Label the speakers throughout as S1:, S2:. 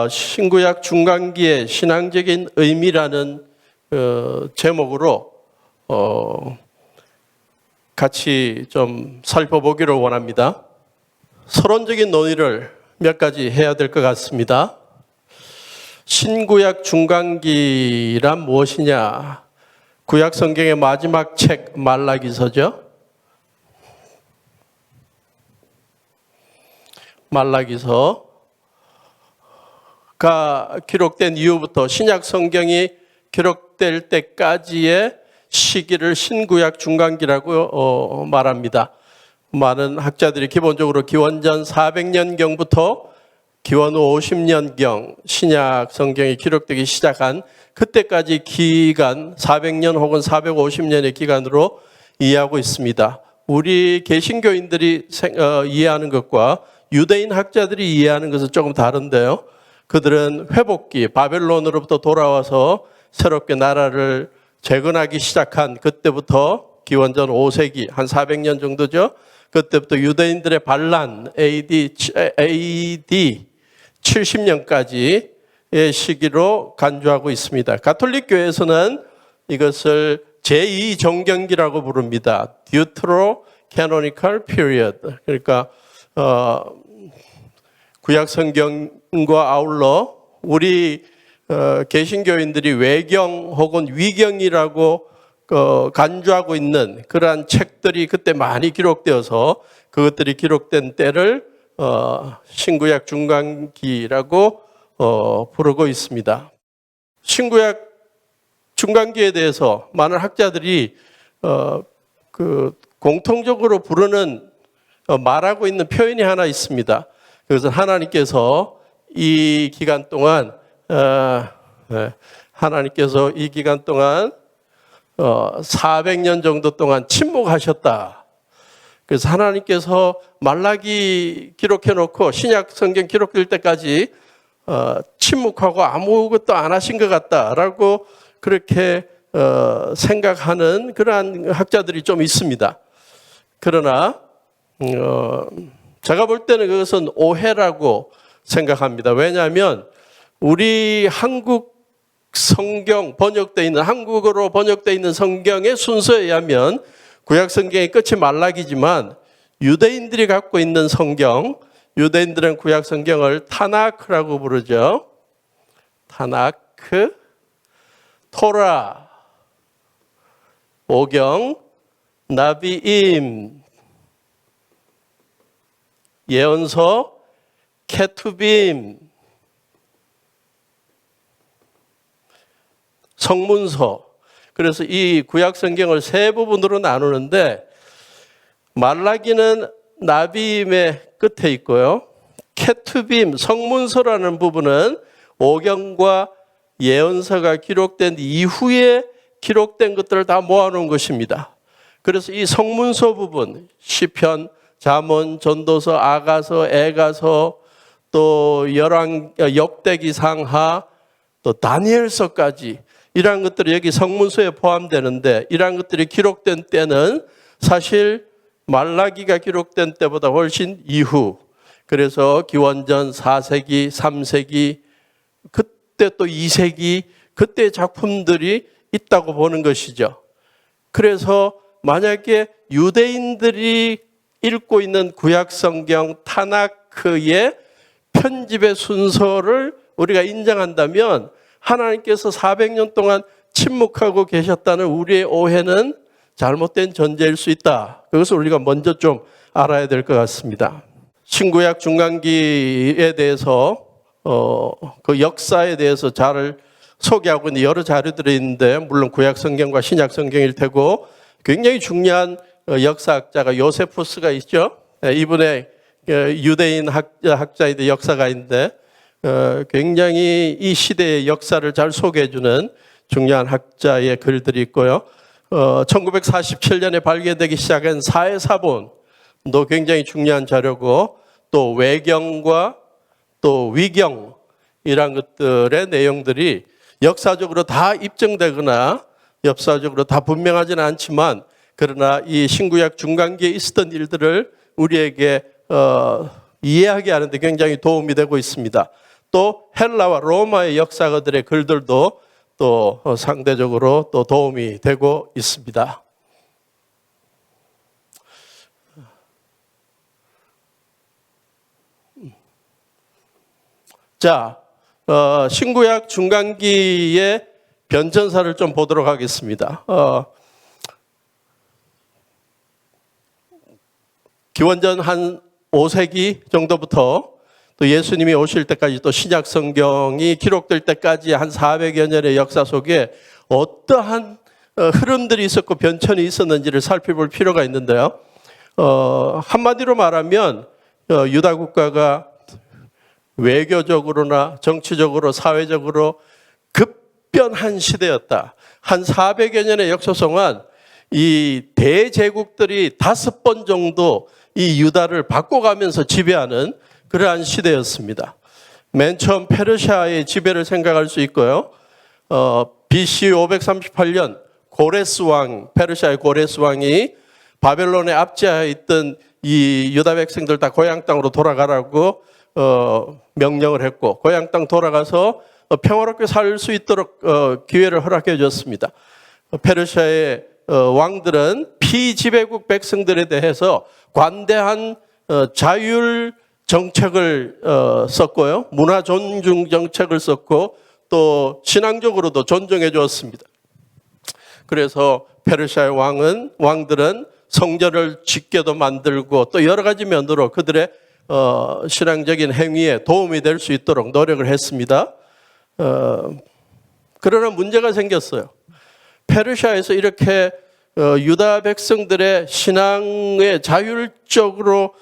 S1: 신구약 중간기의 신앙적인 의미라는 제목으로 같이 좀 살펴보기를 원합니다. 서론적인 논의를 몇 가지 해야 될 것 같습니다. 신구약 중간기란 무엇이냐? 구약 성경의 마지막 책 말라기서죠. 말라기서가 기록된 이후부터 신약 성경이 기록될 때까지의 시기를 신구약 중간기라고 말합니다. 많은 학자들이 기본적으로 기원전 400년경부터 기원 후 50년경 신약 성경이 기록되기 시작한 그때까지 기간 400년 혹은 450년의 기간으로 이해하고 있습니다. 우리 개신교인들이 이해하는 것과 유대인 학자들이 이해하는 것은 조금 다른데요. 그들은 회복기, 바벨론으로부터 돌아와서 새롭게 나라를 재건하기 시작한 그때부터 기원전 5세기, 한 400년 정도죠. 그때부터 유대인들의 반란, AD 70년까지의 시기로 간주하고 있습니다. 가톨릭 교회에서는 이것을 제2정경기라고 부릅니다. Deuterocanonical Period. 그러니까 구약 성경과 아울러 우리 개신교인들이 외경 혹은 위경이라고 간주하고 있는 그러한 책들이 그때 많이 기록되어서 그것들이 기록된 때를 신구약 중간기라고 부르고 있습니다. 신구약 중간기에 대해서 많은 학자들이 공통적으로 부르는 말하고 있는 표현이 하나 있습니다. 그것은 하나님께서 이 기간 동안 400년 정도 동안 침묵하셨다. 그래서 하나님께서 말라기 기록해 놓고 신약 성경 기록될 때까지 침묵하고 아무것도 안 하신 것 같다라고 그렇게 생각하는 그러한 학자들이 좀 있습니다. 그러나 제가 볼 때는 그것은 오해라고 생각합니다. 왜냐하면 우리 한국 성경 번역되어 있는 한국어로 번역되어 있는 성경의 순서에 의하면 구약 성경의 끝이 말라기지만 유대인들이 갖고 있는 성경, 유대인들은 구약 성경을 타나크라고 부르죠. 타나크, 토라, 오경, 나비임, 예언서, 케투빔, 성문서. 그래서 이 구약 성경을 세 부분으로 나누는데 말라기는 나비임의 끝에 있고요. 케투빔, 성문서라는 부분은 오경과 예언서가 기록된 이후에 기록된 것들을 다 모아놓은 것입니다. 그래서 이 성문서 부분, 시편, 잠언, 전도서, 아가서, 애가서, 또 역대기 상하, 또 다니엘서까지 이러한 것들이 여기 성문서에 포함되는데 이러한 것들이 기록된 때는 사실 말라기가 기록된 때보다 훨씬 이후, 그래서 기원전 4세기, 3세기, 그때 또 2세기, 그때 작품들이 있다고 보는 것이죠. 그래서 만약에 유대인들이 읽고 있는 구약 성경 타나크의 편집의 순서를 우리가 인정한다면 하나님께서 400년 동안 침묵하고 계셨다는 우리의 오해는 잘못된 전제일 수 있다. 그것을 우리가 먼저 좀 알아야 될 것 같습니다. 신구약 중간기에 대해서 그 역사에 대해서 잘 소개하고 있는 여러 자료들이 있는데 물론 구약 성경과 신약 성경일 테고 굉장히 중요한 역사학자가 요세푸스가 있죠. 이분의 유대인 학자인데 역사가인데 굉장히 이 시대의 역사를 잘 소개해주는 중요한 학자의 글들이 있고요. 1947년에 발견되기 시작한 사회사본도 굉장히 중요한 자료고 또 외경과 또 위경 이런 것들의 내용들이 역사적으로 다 입증되거나 역사적으로 다 분명하지는 않지만 그러나 이 신구약 중간기에 있었던 일들을 우리에게 이해하게 하는데 굉장히 도움이 되고 있습니다. 또 헬라와 로마의 역사가들의 글들도 또 상대적으로 또 도움이 되고 있습니다. 자, 신구약 중간기의 변천사를 좀 보도록 하겠습니다. 기원전 한 5세기 정도부터 또 예수님이 오실 때까지 또 신약 성경이 기록될 때까지 한 400여 년의 역사 속에 어떠한 흐름들이 있었고 변천이 있었는지를 살펴볼 필요가 있는데요. 한마디로 말하면 유다 국가가 외교적으로나 정치적으로 사회적으로 급변한 시대였다. 한 400여 년의 역사성한 이 대제국들이 5번 정도 이 유다를 바꿔가면서 지배하는 그러한 시대였습니다. 맨 처음 페르시아의 지배를 생각할 수 있고요. BC 538년 고레스 왕, 페르시아의 고레스 왕이 바벨론의 압제하에 있던 이 유다 백성들 다 고향 땅으로 돌아가라고 명령을 했고, 고향 땅 돌아가서 평화롭게 살 수 있도록 기회를 허락해 줬습니다. 페르시아의 왕들은 피지배국 백성들에 대해서 관대한 자율 정책을 썼고요. 문화 존중 정책을 썼고 또 신앙적으로도 존중해 주었습니다. 그래서 페르시아의 왕들은 성전을 짓게도 만들고 또 여러 가지 면으로 그들의 신앙적인 행위에 도움이 될 수 있도록 노력을 했습니다. 그러나 문제가 생겼어요. 페르시아에서 이렇게 유다 백성들의 신앙에 자율적으로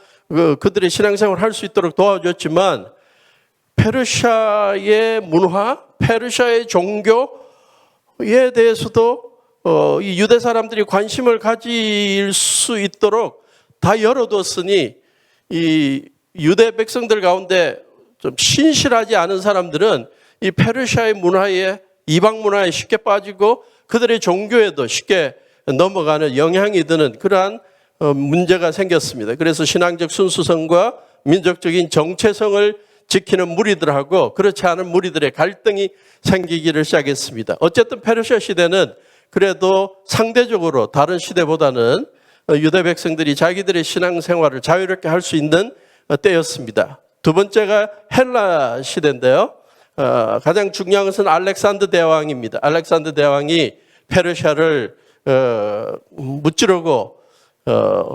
S1: 그들의 신앙생활을 할 수 있도록 도와줬지만 페르시아의 문화, 페르시아의 종교에 대해서도 이 유대 사람들이 관심을 가질 수 있도록 다 열어뒀으니 이 유대 백성들 가운데 좀 신실하지 않은 사람들은 이 페르시아의 문화에, 이방 문화에 쉽게 빠지고 그들의 종교에도 쉽게 넘어가는 영향이 드는 그러한 문제가 생겼습니다. 그래서 신앙적 순수성과 민족적인 정체성을 지키는 무리들하고 그렇지 않은 무리들의 갈등이 생기기를 시작했습니다. 어쨌든 페르시아 시대는 그래도 상대적으로 다른 시대보다는 유대 백성들이 자기들의 신앙생활을 자유롭게 할 수 있는 때였습니다. 두 번째가 헬라 시대인데요. 가장 중요한 것은 알렉산더 대왕입니다. 알렉산더 대왕이 페르시아를 무찌르고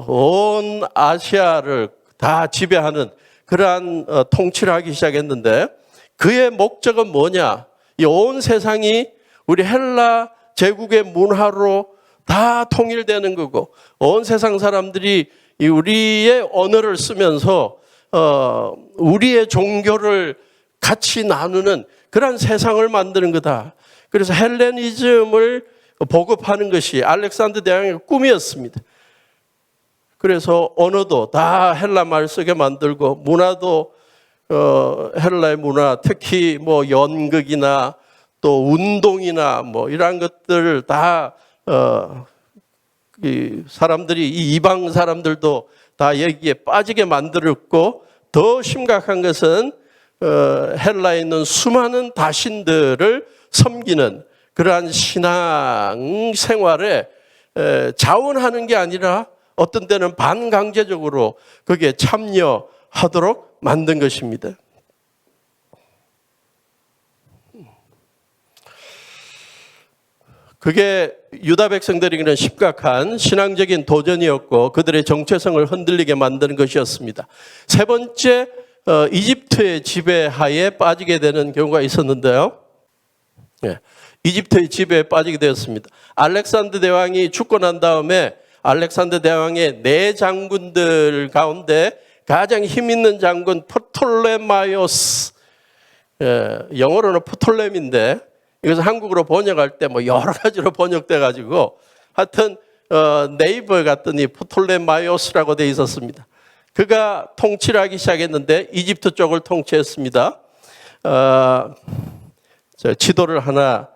S1: 온 아시아를 다 지배하는 그러한 통치를 하기 시작했는데 그의 목적은 뭐냐? 이 온 세상이 우리 헬라 제국의 문화로 다 통일되는 거고 온 세상 사람들이 우리의 언어를 쓰면서 우리의 종교를 같이 나누는 그런 세상을 만드는 거다. 그래서 헬레니즘을 보급하는 것이 알렉산더 대왕의 꿈이었습니다. 그래서 언어도 다 헬라말 쓰게 만들고 문화도 헬라의 문화, 특히 뭐 연극이나 또 운동이나 뭐 이러한 것들을 다 이 사람들이 이 이방 사람들도 다 여기에 빠지게 만들었고 더 심각한 것은 헬라에 있는 수많은 다신들을 섬기는 그러한 신앙 생활에 자원하는 게 아니라 어떤 때는 반강제적으로 거기에 참여하도록 만든 것입니다. 그게 유다 백성들에게는 심각한 신앙적인 도전이었고 그들의 정체성을 흔들리게 만드는 것이었습니다. 세 번째, 이집트의 지배하에 빠지게 되는 경우가 있었는데요. 이집트의 지배에 빠지게 되었습니다. 알렉산더 대왕이 죽고 난 다음에 알렉산더 대왕의 4장군들 가운데 가장 힘 있는 장군 프톨레마이오스, 영어로는 프톨렘인데 이것을 한국어로 번역할 때 뭐 여러 가지로 번역돼 가지고 하여튼 네이버 갔더니 프톨레마이오스라고 돼 있었습니다. 그가 통치를 하기 시작했는데 이집트 쪽을 통치했습니다. 지도를 하나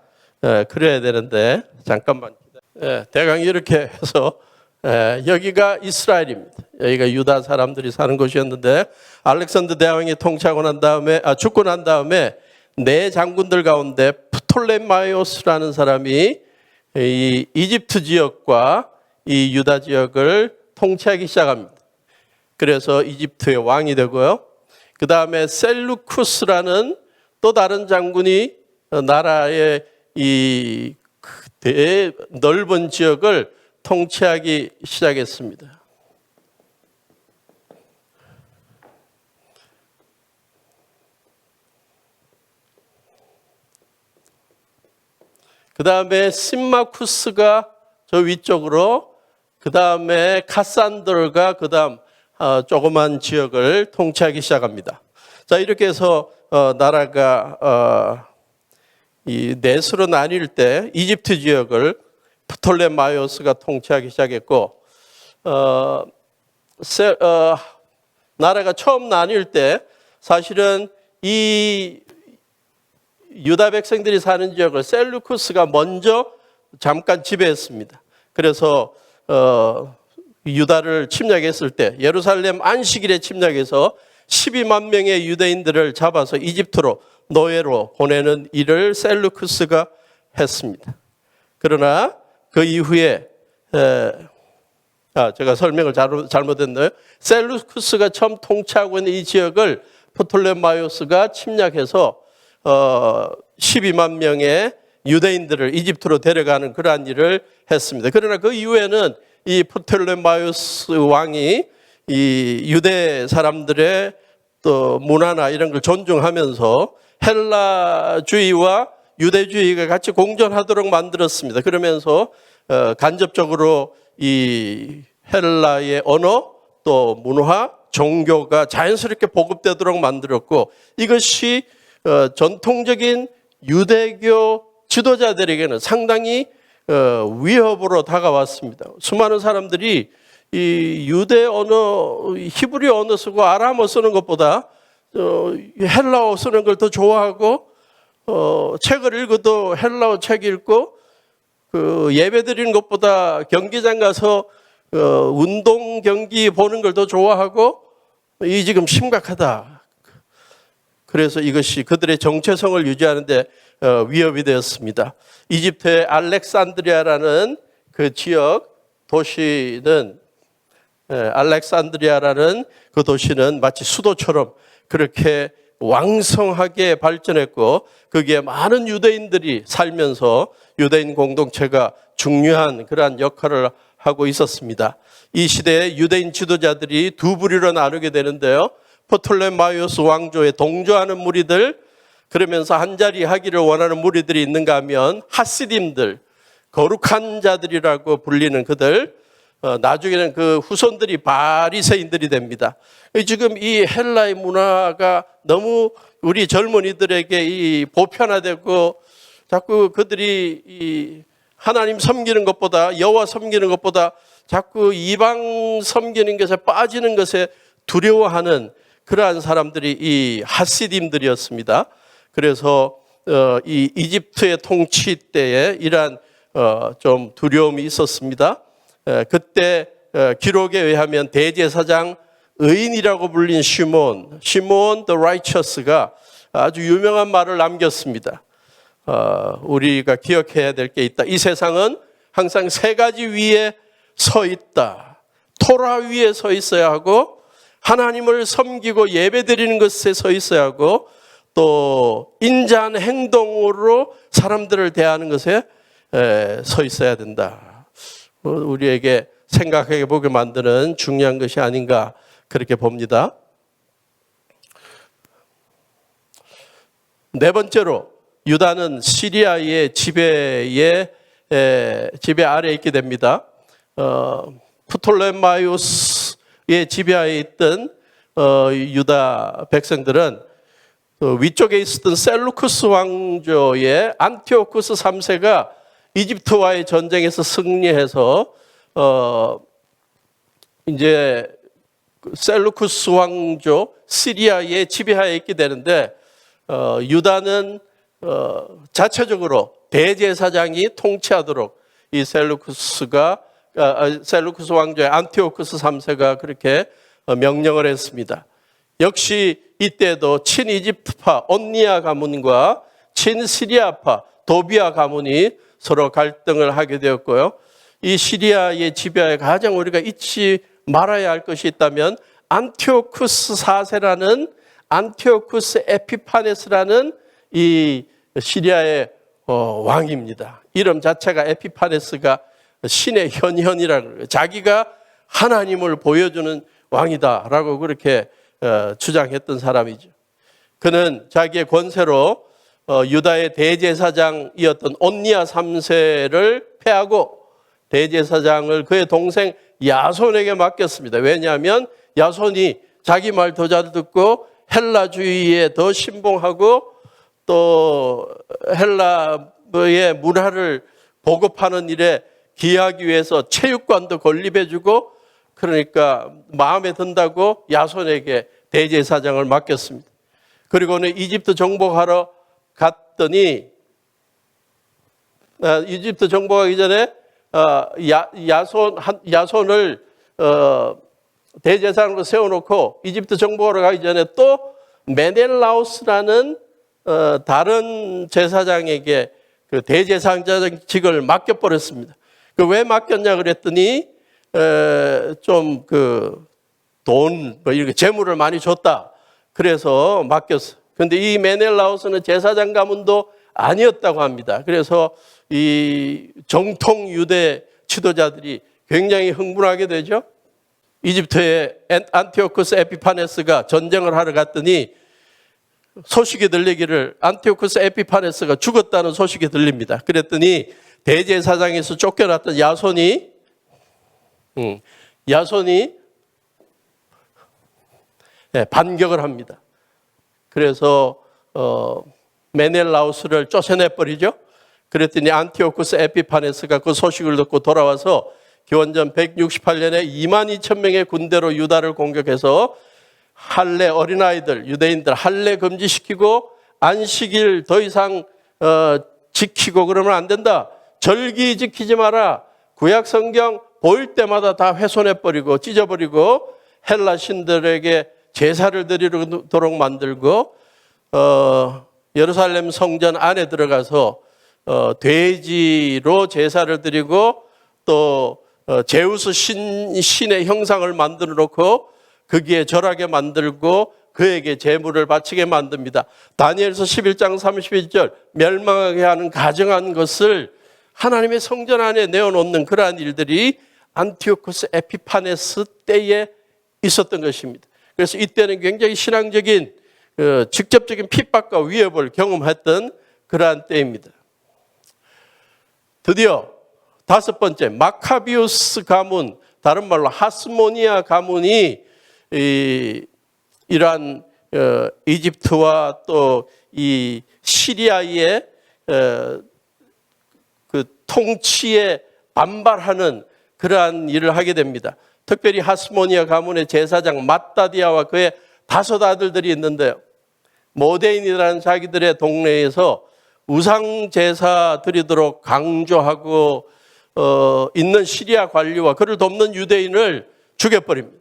S1: 그려야 되는데 잠깐만. 대강이 이렇게 해서 여기가 이스라엘입니다. 여기가 유다 사람들이 사는 곳이었는데 알렉산더 대왕이 통치하고 난 다음에 죽고 난 다음에 네 장군들 가운데 프톨레마이오스라는 사람이 이 이집트 지역과 이 유다 지역을 통치하기 시작합니다. 그래서 이집트의 왕이 되고요. 그 다음에 셀루쿠스라는 또 다른 장군이 나라의 이 넓은 지역을 통치하기 시작했습니다. 그 다음에 심마쿠스가 저 위쪽으로, 그 다음에 카산더가 그 다음 조그만 지역을 통치하기 시작합니다. 자, 이렇게 해서 나라가 이 넷으로 나뉠 때 이집트 지역을 프톨레마이오스가 통치하기 시작했고, 나라가 처음 나뉠 때 사실은 이 유다 백성들이 사는 지역을 셀루쿠스가 먼저 잠깐 지배했습니다. 그래서 유다를 침략했을 때 예루살렘 안식일에 침략해서 12만 명의 유대인들을 잡아서 이집트로 노예로 보내는 일을 셀루쿠스가 했습니다. 그러나 그 이후에 제가 설명을 잘못했나요? 셀루쿠스가 처음 통치하고 있는 이 지역을 프톨레마이오스가 침략해서 12만 명의 유대인들을 이집트로 데려가는 그러한 일을 했습니다. 그러나 그 이후에는 이 프톨레마이오스 왕이 이 유대 사람들의 또 문화나 이런 걸 존중하면서 헬라주의와 유대주의가 같이 공존하도록 만들었습니다. 그러면서 간접적으로 이 헬라의 언어 또 문화, 종교가 자연스럽게 보급되도록 만들었고, 이것이 전통적인 유대교 지도자들에게는 상당히 위협으로 다가왔습니다. 수많은 사람들이 이 유대 언어, 히브리 언어 쓰고 아람어 쓰는 것보다 헬라어 쓰는 걸 더 좋아하고, 책을 읽어도 헬라어 책 읽고, 예배 드리는 것보다 경기장 가서 운동 경기 보는 걸 더 좋아하고, 이 지금 심각하다. 그래서 이것이 그들의 정체성을 유지하는 데 위협이 되었습니다. 이집트의 알렉산드리아라는 그 지역 도시는 알렉산드리아라는 그 도시는 마치 수도처럼 그렇게 왕성하게 발전했고, 거기에 많은 유대인들이 살면서 유대인 공동체가 중요한 그러한 역할을 하고 있었습니다. 이 시대에 유대인 지도자들이 두 부류로 나누게 되는데요. 프톨레마이오스 왕조에 동조하는 무리들, 그러면서 한자리 하기를 원하는 무리들이 있는가 하면 하시딤들, 거룩한 자들이라고 불리는 그들, 나중에는 그 후손들이 바리새인들이 됩니다. 지금 이 헬라의 문화가 너무 우리 젊은이들에게 이 보편화되고, 자꾸 그들이 이 하나님 섬기는 것보다, 여호와 섬기는 것보다 자꾸 이방 섬기는 것에 빠지는 것에 두려워하는 그러한 사람들이 이 하시딤들이었습니다. 그래서 이 이집트의 통치 때에 이러한 좀 두려움이 있었습니다. 그때 기록에 의하면 대제사장 의인이라고 불린 시몬 the righteous가 아주 유명한 말을 남겼습니다. 우리가 기억해야 될 게 있다. 이 세상은 항상 세 가지 위에 서 있다. 토라 위에 서 있어야 하고, 하나님을 섬기고 예배드리는 것에 서 있어야 하고, 또 인자한 행동으로 사람들을 대하는 것에 서 있어야 된다. 우리에게 생각해 보게 만드는 중요한 것이 아닌가 그렇게 봅니다. 네 번째로 유다는 시리아의 지배 아래에 있게 됩니다. 프톨레마이오스의 지배하에 있던 유다 백성들은 위쪽에 있었던 셀루쿠스 왕조의 안티오쿠스 3세가 이집트와의 전쟁에서 승리해서 이제 셀루쿠스 왕조 시리아의 지배하에 있게 되는데, 유다는 자체적으로 대제사장이 통치하도록 이 셀루쿠스가 셀루쿠스 왕조의 안티오쿠스 3세가 그렇게 명령을 했습니다. 역시 이때도 친이집트파 온니아 가문과 친시리아파 도비아 가문이 서로 갈등을 하게 되었고요. 이 시리아의 지배에 가장 우리가 잊지 말아야 할 것이 있다면 안티오쿠스 4세라는 안티오쿠스 에피파네스라는 이 시리아의 왕입니다. 이름 자체가 에피파네스가 신의 현현이라고 그래요. 자기가 하나님을 보여주는 왕이다라고 그렇게 주장했던 사람이죠. 그는 자기의 권세로 유다의 대제사장이었던 온니아 3세를 패하고 대제사장을 그의 동생 야손에게 맡겼습니다. 왜냐하면 야손이 자기 말 더 잘 듣고 헬라주의에 더 신봉하고 또 헬라의 문화를 보급하는 일에 기하기 위해서 체육관도 건립해주고 그러니까 마음에 든다고 야손에게 대제사장을 맡겼습니다. 그리고는 이집트 정복하러 갔더니 이집트 정복하기 전에 야손을 대제사장으로 세워놓고 이집트 정복하러 가기 전에 또 메넬라우스라는 다른 제사장에게 그 대제사장직을 맡겨버렸습니다. 그 왜 맡겼냐 그랬더니 좀 그 돈 뭐 이렇게 재물을 많이 줬다. 그래서 맡겼어. 그런데 이 메넬라우스는 제사장 가문도 아니었다고 합니다. 그래서 이 정통 유대 지도자들이 굉장히 흥분하게 되죠. 이집트의 안티오쿠스 에피파네스가 전쟁을 하러 갔더니 소식이 들리기를 안티오쿠스 에피파네스가 죽었다는 소식이 들립니다. 그랬더니 대제사장에서 쫓겨났던 야손이 반격을 합니다. 그래서 메넬라우스를 쫓아내버리죠. 그랬더니 안티오쿠스 에피파네스가 그 소식을 듣고 돌아와서 기원전 168년에 22,000명의 군대로 유다를 공격해서 할례 어린아이들 유대인들 할례 금지시키고 안식일 더 이상 지키고 그러면 안 된다. 절기 지키지 마라. 구약 성경 보일 때마다 다 훼손해버리고 찢어버리고 헬라 신들에게 제사를 드리도록 만들고 예루살렘 성전 안에 들어가서 돼지로 제사를 드리고 또 제우스 신의 형상을 만들어 놓고 거기에 절하게 만들고 그에게 제물을 바치게 만듭니다. 다니엘서 11장 31절 멸망하게 하는 가증한 것을 하나님의 성전 안에 내어놓는 그러한 일들이 안티오쿠스 에피파네스 때에 있었던 것입니다. 그래서 이때는 굉장히 신앙적인 직접적인 핍박과 위협을 경험했던 그러한 때입니다. 드디어 다섯 번째 마카비우스 가문, 다른 말로 하스모니아 가문이 이러한 이집트와 또 이 시리아의 그 통치에 반발하는 그러한 일을 하게 됩니다. 특별히 하스모니아 가문의 제사장 마따디아와 그의 5 아들들이 있는데요. 모데인이라는 자기들의 동네에서 우상 제사 드리도록 강조하고 있는 시리아 관리와 그를 돕는 유대인을 죽여버립니다.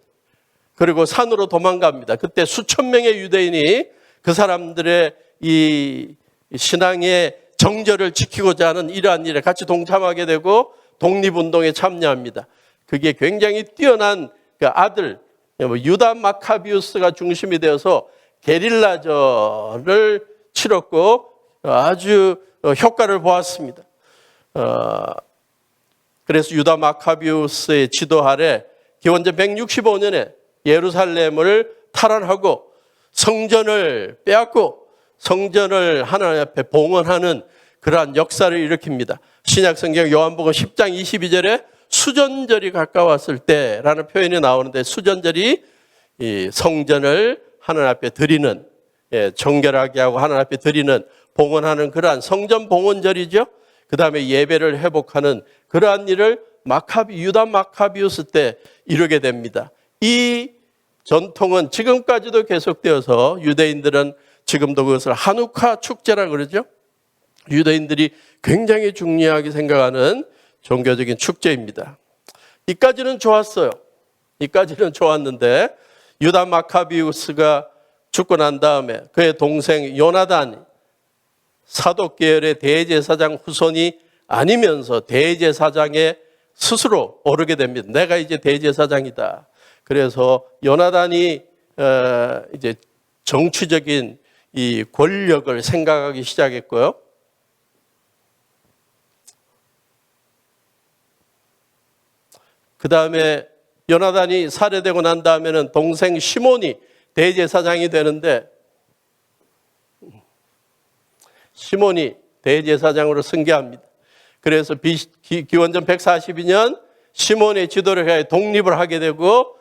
S1: 그리고 산으로 도망갑니다. 그때 수천 명의 유대인이 그 사람들의 이 신앙의 정절을 지키고자 하는 이러한 일에 같이 동참하게 되고 독립운동에 참여합니다. 그게 굉장히 뛰어난 그 아들 유다 마카비우스가 중심이 되어서 게릴라전을 치렀고 아주 효과를 보았습니다. 그래서 유다 마카비우스의 지도 아래 기원전 165년에 예루살렘을 탈환하고 성전을 빼앗고 성전을 하나님 앞에 봉헌하는 그러한 역사를 일으킵니다. 신약성경 요한복음 10장 22절에 수전절이 가까웠을 때라는 표현이 나오는데 수전절이 이 성전을 하나님 앞에 드리는 정결하게 하고 하나님 앞에 드리는 봉헌하는 그러한 성전 봉헌절이죠. 그 다음에 예배를 회복하는 그러한 일을 유다 마카비우스 때 이루게 됩니다. 이 전통은 지금까지도 계속되어서 유대인들은 지금도 그것을 하누카 축제라고 그러죠. 유대인들이 굉장히 중요하게 생각하는 종교적인 축제입니다. 이까지는 좋았어요. 이까지는 좋았는데 유다 마카비우스가 죽고 난 다음에 그의 동생 요나단이 사독 계열의 대제사장 후손이 아니면서 대제사장에 스스로 오르게 됩니다. 내가 이제 대제사장이다. 그래서 요나단이 이제 정치적인 이 권력을 생각하기 시작했고요. 그 다음에 요나단이 살해되고 난 다음에는 동생 시몬이 대제사장이 되는데 시몬이 대제사장으로 승계합니다. 그래서 기원전 142년 시몬의 지도를 해 독립을 하게 되고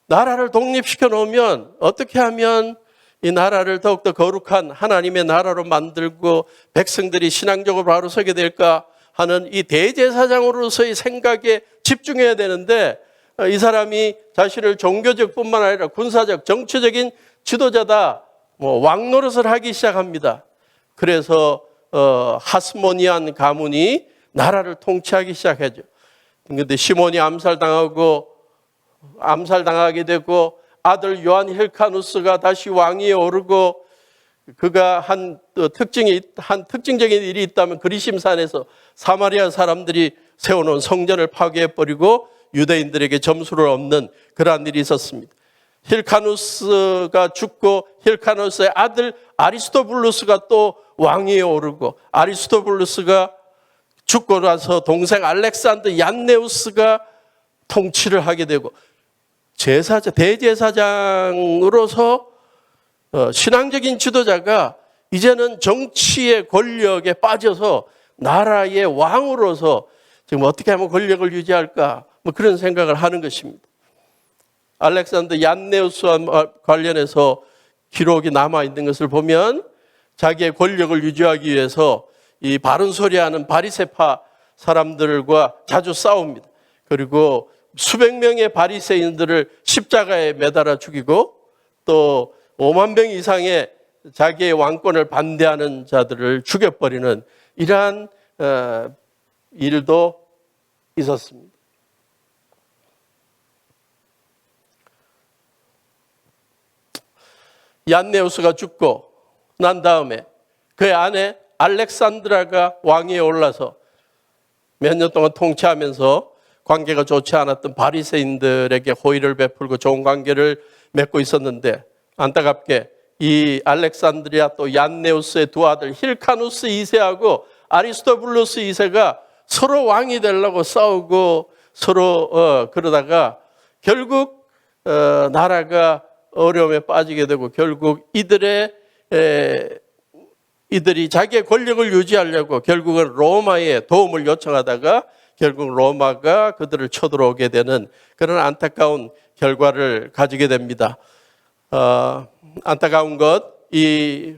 S1: 나라를 독립시켜 놓으면 어떻게 하면 이 나라를 더욱더 거룩한 하나님의 나라로 만들고 백성들이 신앙적으로 바로 서게 될까 하는 이 대제사장으로서의 생각에 집중해야 되는데 이 사람이 자신을 종교적 뿐만 아니라 군사적, 정치적인 지도자다, 왕 노릇을 하기 시작합니다. 그래서 하스모니안 가문이 나라를 통치하기 시작하죠. 그런데 시몬이 암살당하게 되고 아들 요한 힐카누스가 다시 왕위에 오르고 그가 한 특징적인 일이 있다면 그리심산에서 사마리아 사람들이 세워놓은 성전을 파괴해버리고 유대인들에게 점수를 얻는 그러한 일이 있었습니다. 힐카누스가 죽고 힐카누스의 아들 아리스토블루스가 또 왕위에 오르고 아리스토블루스가 죽고 나서 동생 알렉산더 얀네우스가 통치를 하게 되고 대제사장으로서 신앙적인 지도자가 이제는 정치의 권력에 빠져서 나라의 왕으로서 지금 어떻게 하면 권력을 유지할까 그런 생각을 하는 것입니다. 알렉산더 얀네우스와 관련해서 기록이 남아있는 것을 보면 자기의 권력을 유지하기 위해서 이 바른 소리하는 바리새파 사람들과 자주 싸웁니다. 그리고 수백 명의 바리새인들을 십자가에 매달아 죽이고 또 5만 명 이상의 자기의 왕권을 반대하는 자들을 죽여버리는 이러한 일도 있었습니다. 얀네우스가 죽고 난 다음에 그의 아내 알렉산드라가 왕위에 올라서 몇 년 동안 통치하면서 관계가 좋지 않았던 바리새인들에게 호의를 베풀고 좋은 관계를 맺고 있었는데 안타깝게 이 알렉산드리아 또 얀네우스의 두 아들 힐카누스 2세하고 아리스토블루스 2세가 서로 왕이 되려고 싸우고 서로 그러다가 결국 나라가 어려움에 빠지게 되고 결국 이들이 자기의 권력을 유지하려고 결국은 로마의 도움을 요청하다가 결국 로마가 그들을 쳐들어오게 되는 그런 안타까운 결과를 가지게 됩니다. 안타까운 것, 이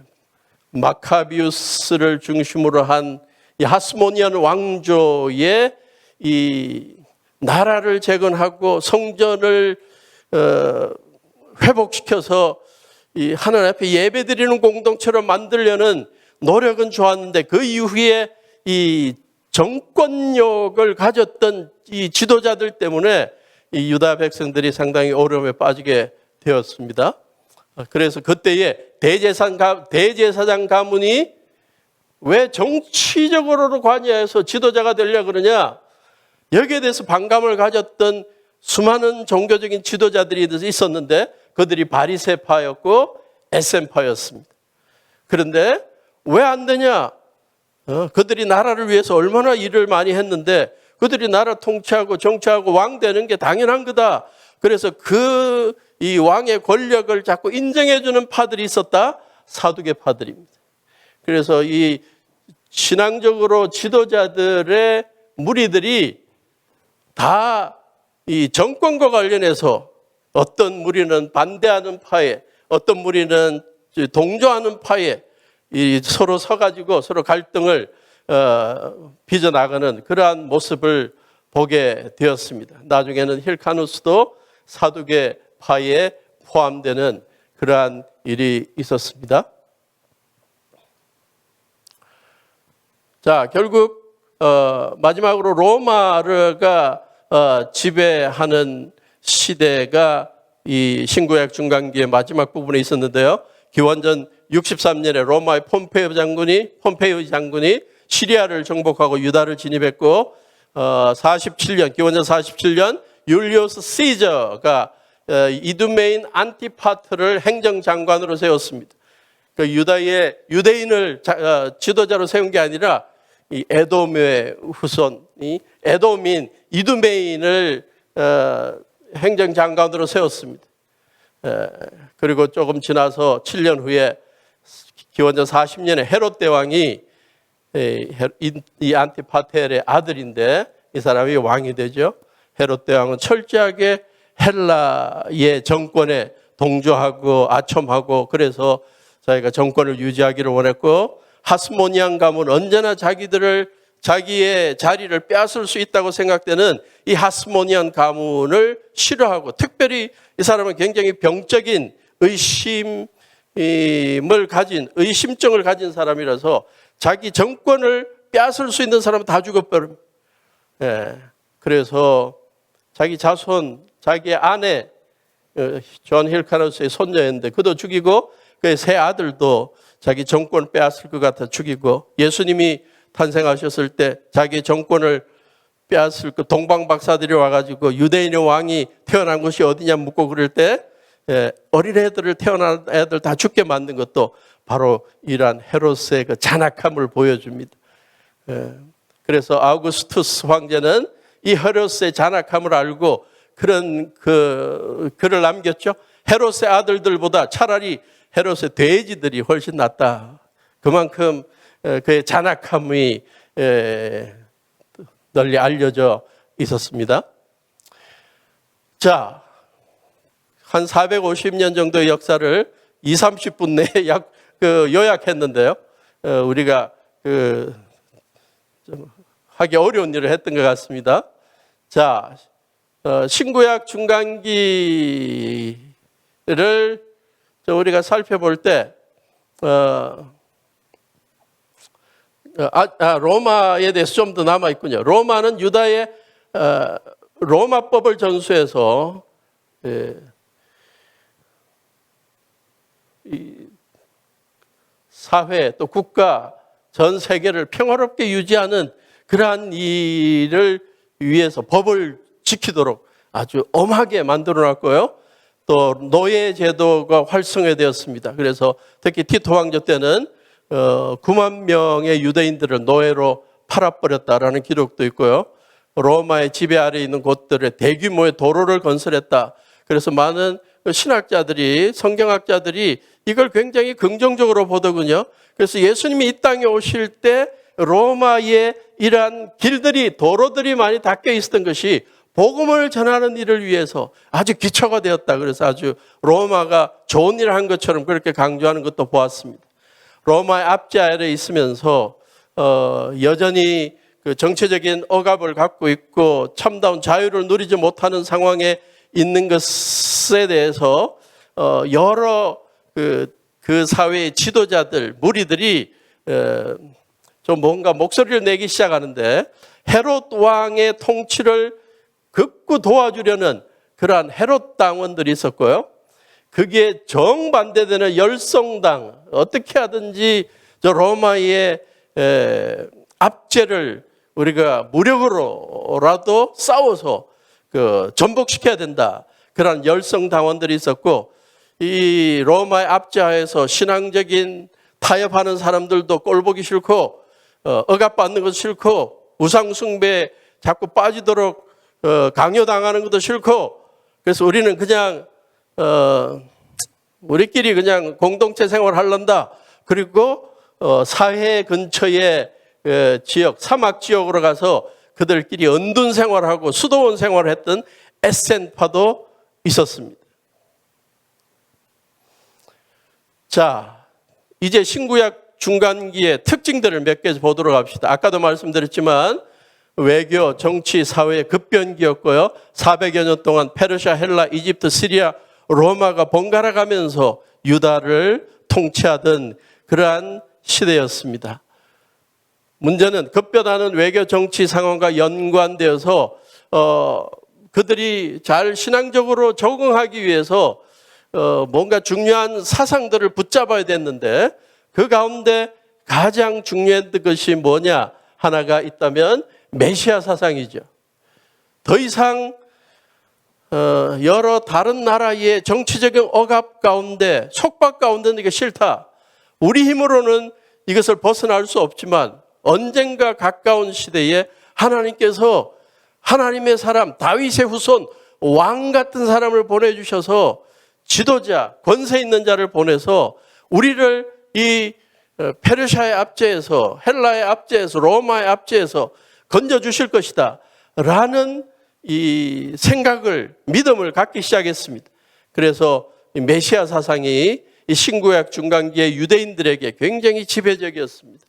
S1: 마카비우스를 중심으로 한 이 하스모니안 왕조의 이 나라를 재건하고 성전을 회복시켜서 이 하나님 앞에 예배드리는 공동체로 만들려는 노력은 좋았는데 그 이후에 이 정권력을 가졌던 이 지도자들 때문에 이 유다 백성들이 상당히 어려움에 빠지게 되었습니다. 그래서 그때에 대제사장 가문이 왜 정치적으로 관여해서 지도자가 되려고 그러냐? 여기에 대해서 반감을 가졌던 수많은 종교적인 지도자들이 있었는데 그들이 바리새파였고 에센파였습니다. 그런데 왜 안 되냐? 그들이 나라를 위해서 얼마나 일을 많이 했는데 그들이 나라 통치하고 정치하고 왕 되는 게 당연한 거다. 그래서 이 왕의 권력을 자꾸 인정해주는 파들이 있었다. 사두개 파들입니다. 그래서 이 신앙적으로 지도자들의 무리들이 다 이 정권과 관련해서 어떤 무리는 반대하는 파에, 어떤 무리는 동조하는 파에 서로 서가지고 서로 갈등을 빚어나가는 그러한 모습을 보게 되었습니다. 나중에는 힐카누스도 사두개 파에 포함되는 그러한 일이 있었습니다. 자, 결국 마지막으로 로마가 지배하는 시대가 이 신구약 중간기의 마지막 부분에 있었는데요. 기원전 63년에 로마의 폼페이오 장군이 시리아를 정복하고 유다를 진입했고 47년 기원전 47년 율리우스 시저가 이두메인 안티파트를 행정장관으로 세웠습니다. 그 유대인을 지도자로 세운 게 아니라 이 에돔의 후손이 에돔인 이두메인을 행정장관으로 세웠습니다. 그리고 조금 지나서 7년 후에 기원전 40년에 헤롯 대왕이 이 안티파텔의 아들인데 이 사람이 왕이 되죠. 헤롯 대왕은 철저하게 헬라의 정권에 동조하고 아첨하고 그래서 자기가 정권을 유지하기를 원했고 하스모니안 가문 언제나 자기의 자리를 빼앗을 수 있다고 생각되는 이 하스모니안 가문을 싫어하고 특별히 이 사람은 굉장히 병적인 의심증을 가진 사람이라서 자기 정권을 빼앗을 수 있는 사람은 다 죽어버립니다. 그래서 자기 자손, 자기 아내 존 힐카누스의 손녀였는데 그도 죽이고 그의 세 아들도 자기 정권 빼앗을 것 같아 죽이고 예수님이 탄생하셨을 때 자기 정권을 빼앗을 그 동방 박사들이 와가지고 유대인의 왕이 태어난 곳이 어디냐 묻고 그럴 때 어린애들을 태어난 애들 다 죽게 만든 것도 바로 이러한 헤롯의 그 잔악함을 보여줍니다. 그래서 아우구스투스 황제는 이 헤롯의 잔악함을 알고 그런 글을 남겼죠. 헤롯의 아들들보다 차라리 헤롯의 돼지들이 훨씬 낫다. 그만큼 그의 잔악함이 널리 알려져 있었습니다. 자, 한 450년 정도의 역사를 20-30분 내에 요약했는데요. 우리가 좀 하기 어려운 일을 했던 것 같습니다. 자, 신구약 중간기를 우리가 살펴볼 때 로마에 대해서 좀 더 남아 있군요. 로마는 유다의 로마법을 전수해서 이 사회 또 국가 전 세계를 평화롭게 유지하는 그러한 일을 위해서 법을 지키도록 아주 엄하게 만들어놨고요. 또 노예 제도가 활성화되었습니다. 그래서 특히 티토 왕조 때는 9만 명의 유대인들을 노예로 팔아버렸다라는 기록도 있고요. 로마의 지배 아래에 있는 곳들에 대규모의 도로를 건설했다. 그래서 많은 신학자들이 성경학자들이 이걸 굉장히 긍정적으로 보더군요. 그래서 예수님이 이 땅에 오실 때 로마의 이러한 길들이 도로들이 많이 닦여 있었던 것이 복음을 전하는 일을 위해서 아주 기초가 되었다. 그래서 아주 로마가 좋은 일을 한 것처럼 그렇게 강조하는 것도 보았습니다. 로마의 압제 아래에 있으면서 여전히 그 정치적인 억압을 갖고 있고 참다운 자유를 누리지 못하는 상황에 있는 것에 대해서 여러 그 사회의 지도자들, 무리들이 좀 뭔가 목소리를 내기 시작하는데 헤롯 왕의 통치를 극구 도와주려는 그러한 헤롯 당원들이 있었고요. 그게 정반대되는 열성당, 어떻게 하든지 저 로마의 압제를 우리가 무력으로라도 싸워서 전복시켜야 된다. 그런 열성당원들이 있었고 이 로마의 압제하에서 신앙적인 타협하는 사람들도 꼴보기 싫고 억압받는 것도 싫고 우상숭배에 자꾸 빠지도록 강요당하는 것도 싫고 그래서 우리는 그냥 우리끼리 그냥 공동체 생활을 하려다. 그리고 사회 근처의 지역, 사막 지역으로 가서 그들끼리 은둔 생활하고 수도원 생활을 했던 에센파도 있었습니다. 자, 이제 신구약 중간기의 특징들을 몇 개 보도록 합시다. 아까도 말씀드렸지만 외교, 정치, 사회의 급변기였고요. 400여 년 동안 페르시아, 헬라, 이집트, 시리아, 로마가 번갈아 가면서 유다를 통치하던 그러한 시대였습니다. 문제는 급변하는 외교 정치 상황과 연관되어서 그들이 잘 신앙적으로 적응하기 위해서 뭔가 중요한 사상들을 붙잡아야 됐는데 그 가운데 가장 중요했던 것이 뭐냐 하나가 있다면 메시아 사상이죠. 더 이상 여러 다른 나라의 정치적인 억압 가운데 속박 가운데는 이게 싫다. 우리 힘으로는 이것을 벗어날 수 없지만 언젠가 가까운 시대에 하나님께서 하나님의 사람 다윗의 후손 왕 같은 사람을 보내주셔서 지도자 권세 있는 자를 보내서 우리를 이 페르시아의 압제에서 헬라의 압제에서 로마의 압제에서 건져주실 것이다 라는 이 생각을 믿음을 갖기 시작했습니다. 그래서 메시아 사상이 이 신구약 중간기의 유대인들에게 굉장히 지배적이었습니다.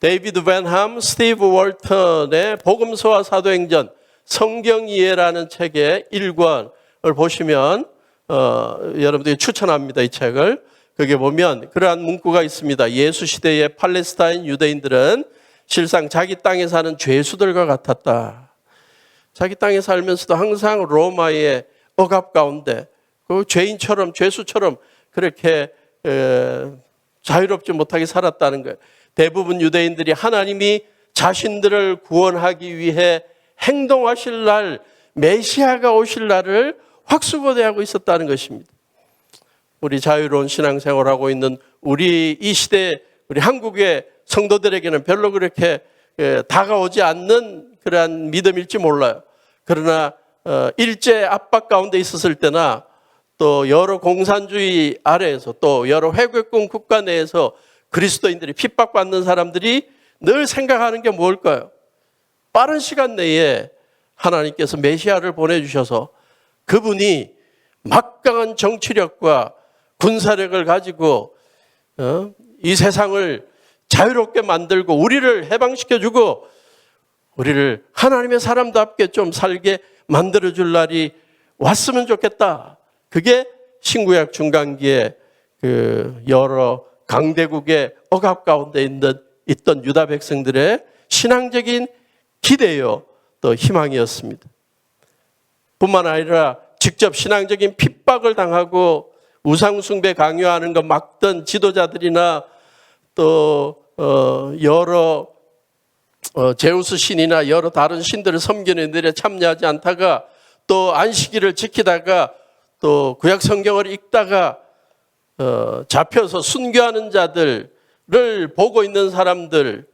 S1: 데이비드 벤함, 스티브 월턴의 복음서와 사도행전 성경 이해라는 책의 1권을 보시면 여러분들이 추천합니다. 이 책을. 거기에 보면 그러한 문구가 있습니다. 예수 시대의 팔레스타인 유대인들은 실상 자기 땅에 사는 죄수들과 같았다. 자기 땅에 살면서도 항상 로마의 억압 가운데 그 죄인처럼 죄수처럼 그렇게 자유롭지 못하게 살았다는 거예요. 대부분 유대인들이 하나님이 자신들을 구원하기 위해 행동하실 날, 메시아가 오실 날을 확수고대하고 있었다는 것입니다. 우리 자유로운 신앙생활하고 있는 우리 이 시대 우리 한국의 성도들에게는 별로 그렇게 다가오지 않는 그러한 믿음일지 몰라요. 그러나 일제 압박 가운데 있었을 때나 또 여러 공산주의 아래에서 또 여러 회국권 국가 내에서 그리스도인들이 핍박받는 사람들이 늘 생각하는 게 뭘까요? 빠른 시간 내에 하나님께서 메시아를 보내주셔서 그분이 막강한 정치력과 군사력을 가지고 이 세상을 자유롭게 만들고 우리를 해방시켜주고 우리를 하나님의 사람답게 좀 살게 만들어줄 날이 왔으면 좋겠다. 그게 신구약 중간기에 그 여러 강대국의 억압 가운데 있던 유다 백성들의 신앙적인 기대요 또 희망이었습니다. 뿐만 아니라 직접 신앙적인 핍박을 당하고 우상숭배 강요하는 거 막던 지도자들이나 또 여러 제우스 신이나 여러 다른 신들을 섬기는 일에 참여하지 않다가 또 안식일을 지키다가 또 구약 성경을 읽다가 잡혀서 순교하는 자들을 보고 있는 사람들,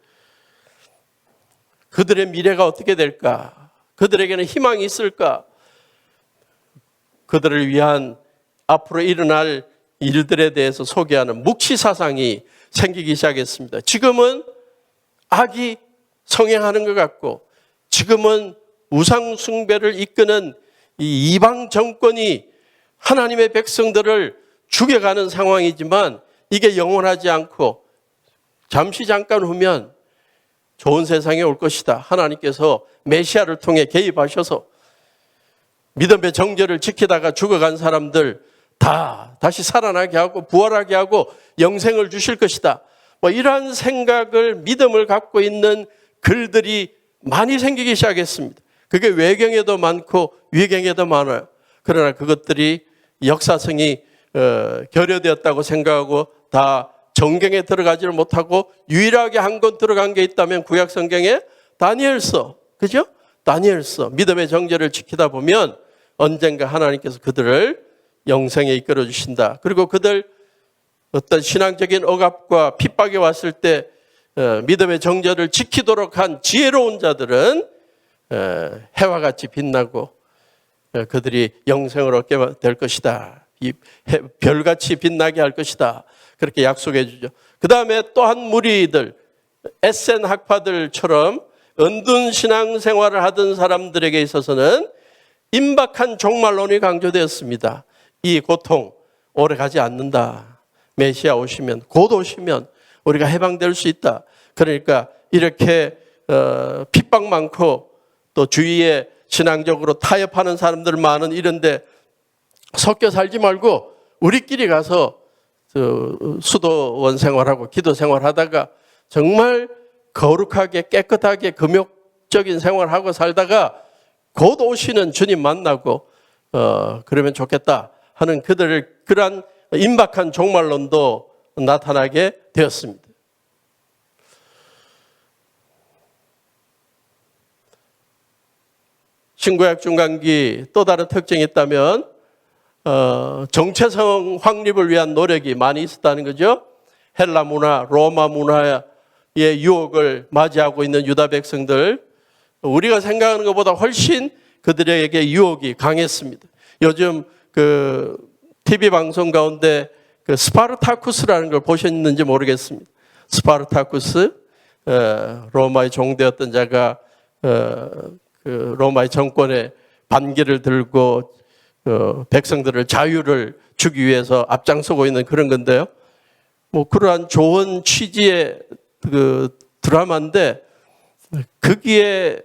S1: 그들의 미래가 어떻게 될까? 그들에게는 희망이 있을까? 그들을 위한 앞으로 일어날 일들에 대해서 소개하는 묵시 사상이 생기기 시작했습니다. 지금은 악이 성행하는 것 같고 지금은 우상 숭배를 이끄는 이 이방 정권이 하나님의 백성들을 죽여가는 상황이지만 이게 영원하지 않고 잠깐 후면 좋은 세상이 올 것이다. 하나님께서 메시아를 통해 개입하셔서 믿음의 정절을 지키다가 죽어간 사람들 다 다시 살아나게 하고 부활하게 하고 영생을 주실 것이다. 이러한 생각을 믿음을 갖고 있는 글들이 많이 생기기 시작했습니다. 그게 외경에도 많고 위경에도 많아요. 그러나 그것들이 역사성이 결여되었다고 생각하고 다 정경에 들어가지를 못하고 유일하게 한 권 들어간 게 있다면 구약 성경에 다니엘서, 그죠? 다니엘서 믿음의 정절을 지키다 보면 언젠가 하나님께서 그들을 영생에 이끌어 주신다. 그리고 그들 어떤 신앙적인 억압과 핍박이 왔을 때 믿음의 정절을 지키도록 한 지혜로운 자들은 해와 같이 빛나고 그들이 영생을 얻게 될 것이다. 이 별같이 빛나게 할 것이다. 그렇게 약속해 주죠. 그 다음에 또 한 무리들, 에센 학파들처럼 은둔 신앙생활을 하던 사람들에게 있어서는 임박한 종말론이 강조되었습니다. 이 고통 오래 가지 않는다. 메시아 오시면, 곧 오시면 우리가 해방될 수 있다. 그러니까 이렇게 핍박 많고 또 주위에 신앙적으로 타협하는 사람들 많은 이런데 섞여 살지 말고 우리끼리 가서 수도원 생활하고 기도 생활하다가 정말 거룩하게 깨끗하게 금욕적인 생활하고 살다가 곧 오시는 주님 만나고 그러면 좋겠다 하는 그러한 임박한 종말론도 나타나게 되었습니다. 신구약 중간기 또 다른 특징이 있다면 정체성 확립을 위한 노력이 많이 있었다는 거죠. 헬라 문화, 로마 문화의 유혹을 맞이하고 있는 유다 백성들, 우리가 생각하는 것보다 훨씬 그들에게 유혹이 강했습니다. 요즘 그 TV 방송 가운데 그 스파르타쿠스라는 걸 보셨는지 모르겠습니다. 스파르타쿠스, 로마의 종되었던 자가 그 로마의 정권에 반기를 들고 백성들을 자유를 주기 위해서 앞장서고 있는 그런 건데요. 뭐 그러한 좋은 취지의 그 드라마인데 거기에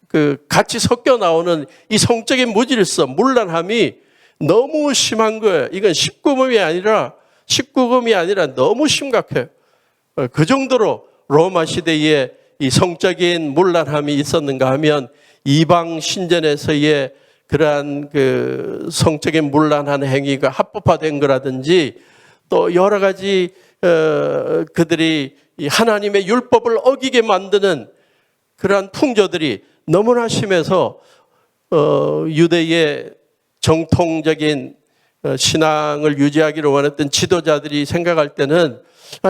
S1: 그 같이 섞여 나오는 이 성적인 무질서, 문란함이 너무 심한 거예요. 이건 19금이 아니라 너무 심각해요. 그 정도로 로마 시대에 이 성적인 문란함이 있었는가 하면 이방 신전에서의 그러한 그 성적인 문란한 행위가 합법화된 거라든지 또 여러 가지 그들이 하나님의 율법을 어기게 만드는 그러한 풍조들이 너무나 심해서 유대의 정통적인 신앙을 유지하기를 원했던 지도자들이 생각할 때는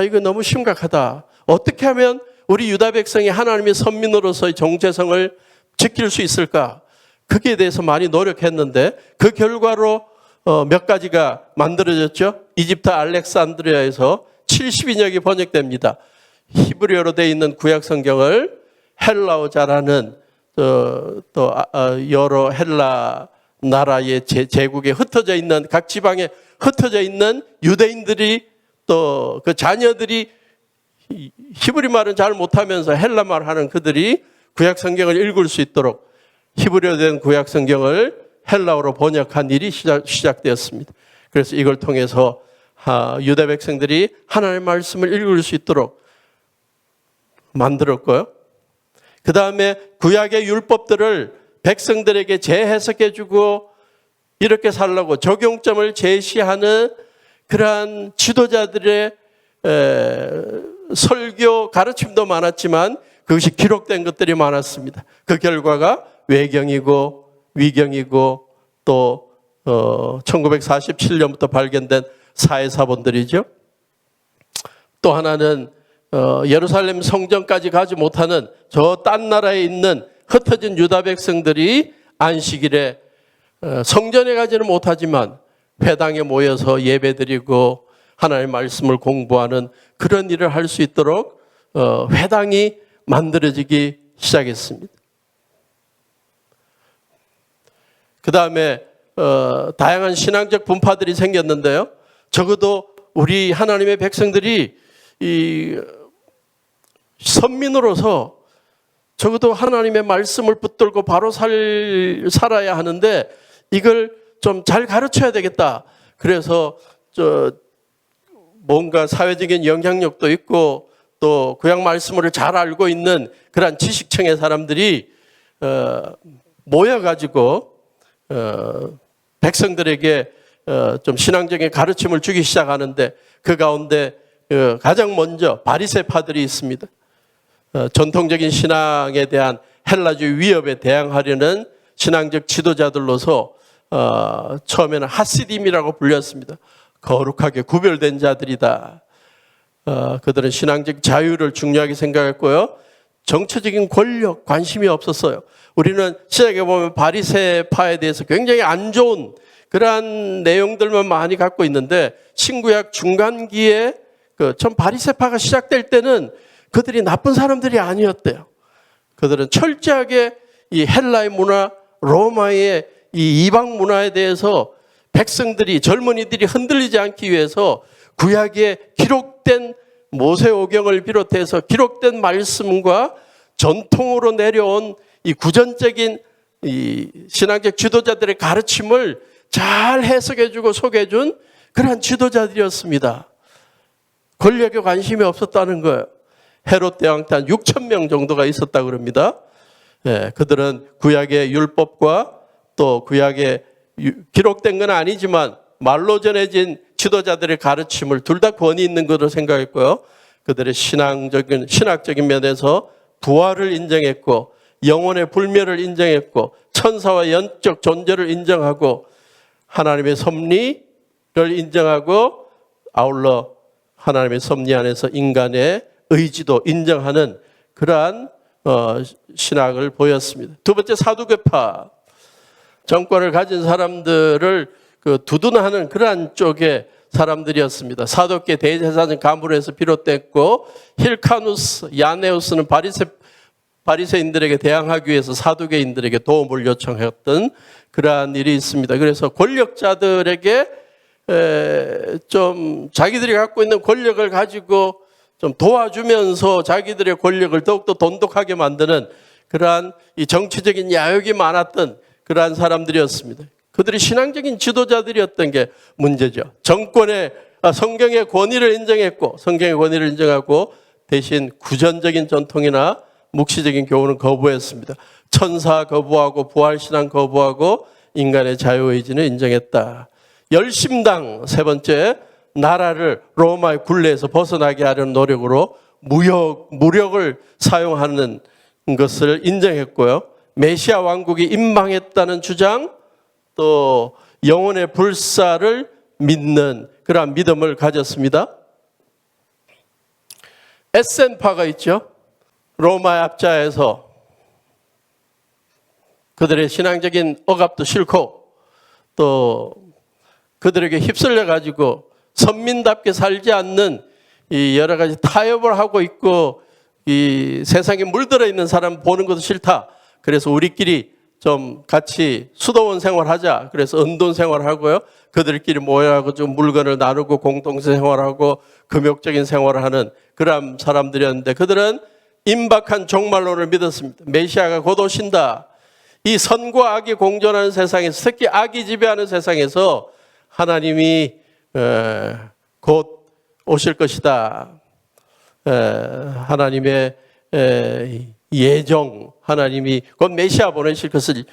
S1: 이거 너무 심각하다. 어떻게 하면 우리 유다 백성이 하나님의 선민으로서의 정체성을 지킬 수 있을까? 거기에 대해서 많이 노력했는데 그 결과로 몇 가지가 만들어졌죠. 이집트 알렉산드리아에서 70인역이 번역됩니다. 히브리어로 되어 있는 구약 성경을 헬라어 잘하는 또 여러 헬라 나라의 제국에 흩어져 있는 각 지방에 흩어져 있는 유대인들이 또 그 자녀들이 히브리 말은 잘 못하면서 헬라 말 하는 그들이 구약 성경을 읽을 수 있도록 히브리어로 된 구약 성경을 헬라어로 번역한 일이 시작되었습니다. 그래서 이걸 통해서 유다 백성들이 하나님의 말씀을 읽을 수 있도록 만들었고요. 그 다음에 구약의 율법들을 백성들에게 재해석해 주고 이렇게 살라고 적용점을 제시하는 그러한 지도자들의 설교 가르침도 많았지만 그것이 기록된 것들이 많았습니다. 그 결과가 외경이고 위경이고 또 1947년부터 발견된 사회사본들이죠. 또 하나는 예루살렘 성전까지 가지 못하는 저 딴 나라에 있는 흩어진 유다 백성들이 안식일에 성전에 가지는 못하지만 회당에 모여서 예배드리고 하나님의 말씀을 공부하는 그런 일을 할 수 있도록 회당이 만들어지기 시작했습니다. 그 다음에 다양한 신앙적 분파들이 생겼는데요. 적어도 우리 하나님의 백성들이 이 선민으로서 적어도 하나님의 말씀을 붙들고 바로 살아야 하는데 이걸 좀 잘 가르쳐야 되겠다. 그래서 뭔가 사회적인 영향력도 있고 또 구약 말씀을 잘 알고 있는 그런 지식층의 사람들이 모여가지고 백성들에게 좀 신앙적인 가르침을 주기 시작하는데 그 가운데 가장 먼저 바리새파들이 있습니다. 전통적인 신앙에 대한 헬라주의 위협에 대항하려는 신앙적 지도자들로서 처음에는 하시딤이라고 불렸습니다. 거룩하게 구별된 자들이다. 그들은 신앙적 자유를 중요하게 생각했고요. 정치적인 권력 관심이 없었어요. 우리는 시작에 보면 바리새파에 대해서 굉장히 안 좋은 그러한 내용들만 많이 갖고 있는데 신구약 중간기에 전 바리새파가 시작될 때는 그들이 나쁜 사람들이 아니었대요. 그들은 철저하게 이 헬라의 문화, 로마의 이 이방 문화에 대해서 백성들이 젊은이들이 흔들리지 않기 위해서 구약에 기록된 모세오경을 비롯해서 기록된 말씀과 전통으로 내려온 이 구전적인 이 신앙적 지도자들의 가르침을 잘 해석해주고 소개해준 그러한 지도자들이었습니다. 권력에 관심이 없었다는 거예요. 헤롯 대왕 때 한 6,000명 정도가 있었다고 그럽니다. 그들은 구약의 율법과 또 구약에 기록된 건 아니지만 말로 전해진 지도자들의 가르침을 둘 다 권위 있는 것으로 생각했고요. 그들의 신학적인 면에서 부활을 인정했고 영혼의 불멸을 인정했고 천사와 영적 존재를 인정하고 하나님의 섭리를 인정하고 아울러 하나님의 섭리 안에서 인간의 의지도 인정하는 그러한 신학을 보였습니다. 두 번째, 사두개파. 정권을 가진 사람들을 두둔하는 그러한 쪽의 사람들이었습니다. 사도계 대제사장 가문에서 비롯됐고 힐카누스, 야네우스는 바리새인들에게 대항하기 위해서 사두개인들에게 도움을 요청했던 그러한 일이 있습니다. 그래서 권력자들에게 좀 자기들이 갖고 있는 권력을 가지고 좀 도와주면서 자기들의 권력을 더욱더 돈독하게 만드는 그러한 이 정치적인 야욕이 많았던 그러한 사람들이었습니다. 그들이 신앙적인 지도자들이었던 게 문제죠. 성경의 권위를 인정했고 성경의 권위를 인정하고 대신 구전적인 전통이나 묵시적인 교훈은 거부했습니다. 천사 거부하고 부활신앙 거부하고 인간의 자유의지는 인정했다. 열심당, 세 번째, 나라를 로마의 굴레에서 벗어나게 하려는 노력으로 무력을 사용하는 것을 인정했고요. 메시아 왕국이 임망했다는 주장, 또 영혼의 불사를 믿는 그러한 믿음을 가졌습니다. 에센파가 있죠. 로마의 압자에서 그들의 신앙적인 억압도 싫고 또 그들에게 휩쓸려 가지고 선민답게 살지 않는 이 여러 가지 타협을 하고 있고 이 세상에 물들어 있는 사람 보는 것도 싫다. 그래서 우리끼리 좀 같이 수도원 생활하자. 그래서 은돈 생활하고요. 그들끼리 모여가지고 좀 물건을 나누고 공동체 생활하고 금욕적인 생활을 하는 그런 사람들이었는데 그들은 임박한 종말론을 믿었습니다. 메시아가 곧 오신다. 이 선과 악이 공존하는 세상에서 특히 악이 지배하는 세상에서 하나님이 곧 오실 것이다. 하나님의 예정, 하나님이 곧 메시아 보내실 것을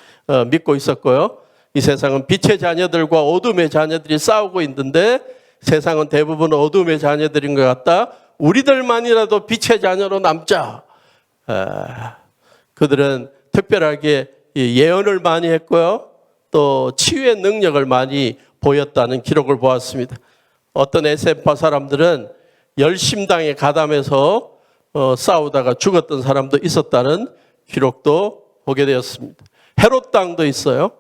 S1: 믿고 있었고요. 이 세상은 빛의 자녀들과 어둠의 자녀들이 싸우고 있는데 세상은 대부분 어둠의 자녀들인 것 같다. 우리들만이라도 빛의 자녀로 남자. 그들은 특별하게 예언을 많이 했고요. 또 치유의 능력을 많이 보였다는 기록을 보았습니다. 어떤 에센파 사람들은 열심당에 가담해서 싸우다가 죽었던 사람도 있었다는 기록도 보게 되었습니다. 헤롯당도 있어요.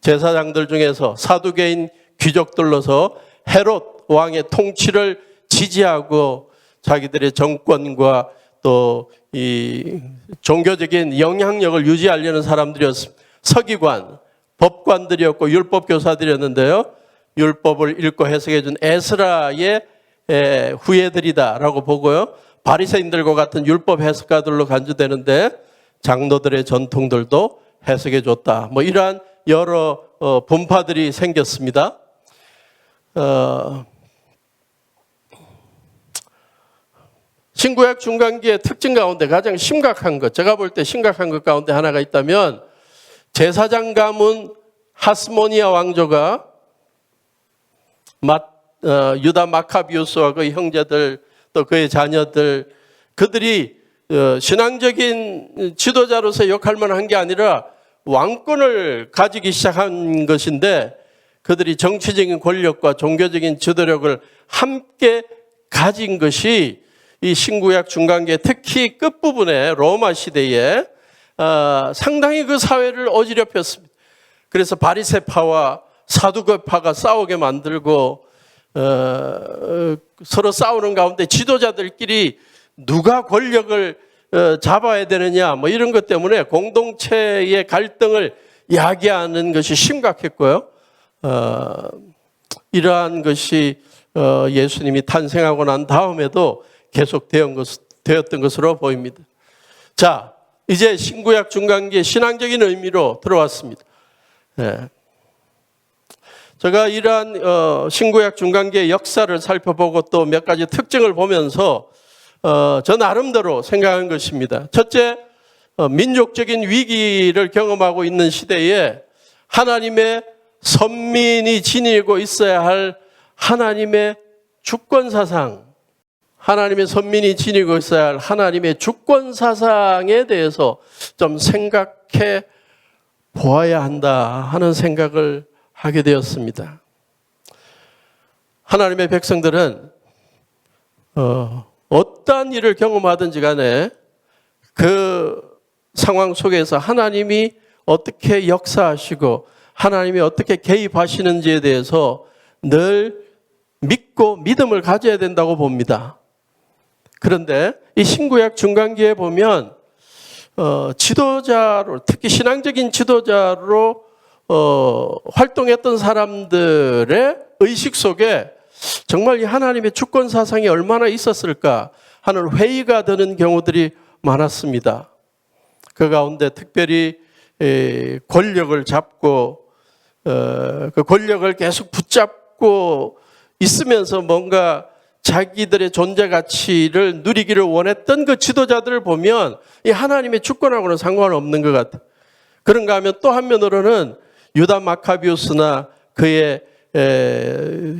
S1: 제사장들 중에서 사두개인 귀족들로서 헤롯 왕의 통치를 지지하고 자기들의 정권과 또 이 종교적인 영향력을 유지하려는 사람들이었습니다. 서기관, 법관들이었고 율법 교사들이었는데요. 율법을 읽고 해석해 준 에스라의 후예들이다라고 보고요. 바리새인들과 같은 율법 해석가들로 간주되는데 장로들의 전통들도 해석해 줬다. 뭐 이러한 여러 분파들이 생겼습니다. 신구약 중간기의 특징 가운데 가장 심각한 것, 제가 볼 때 심각한 것 가운데 하나가 있다면 제사장 가문 하스모니아 왕조가 유다 마카비우스와 그의 형제들 또 그의 자녀들 그들이 신앙적인 지도자로서 역할만 한 게 아니라 왕권을 가지기 시작한 것인데 그들이 정치적인 권력과 종교적인 지도력을 함께 가진 것이 이 신구약 중간기의 특히 끝부분에 로마 시대에 상당히 그 사회를 어지럽혔습니다. 그래서 바리새파와 사두개파가 싸우게 만들고 서로 싸우는 가운데 지도자들끼리 누가 권력을 잡아야 되느냐 뭐 이런 것 때문에 공동체의 갈등을 야기하는 것이 심각했고요. 이러한 것이 예수님이 탄생하고 난 다음에도 계속 되었던 것으로 보입니다. 자, 이제 신구약 중간기의 신앙적인 의미로 들어왔습니다. 제가 이러한 신구약 중간기의 역사를 살펴보고 또 몇 가지 특징을 보면서 저 나름대로 생각한 것입니다. 첫째, 민족적인 위기를 경험하고 있는 시대에 하나님의 선민이 지니고 있어야 할 하나님의 주권사상, 하나님의 선민이 지니고 있어야 할 하나님의 주권사상에 대해서 좀 생각해 보아야 한다 하는 생각을 하게 되었습니다. 하나님의 백성들은 어떠한 일을 경험하든지 간에 그 상황 속에서 하나님이 어떻게 역사하시고 하나님이 어떻게 개입하시는지에 대해서 늘 믿고 믿음을 가져야 된다고 봅니다. 그런데 이 신구약 중간기에 보면 지도자로, 특히 신앙적인 지도자로 활동했던 사람들의 의식 속에 정말 이 하나님의 주권 사상이 얼마나 있었을까 하는 회의가 드는 경우들이 많았습니다. 그 가운데 특별히 권력을 잡고 그 권력을 계속 붙잡고 있으면서 뭔가 자기들의 존재 가치를 누리기를 원했던 그 지도자들을 보면 이 하나님의 주권하고는 상관없는 것 같아요. 그런가 하면 또 한면으로는 유다 마카비우스나 그의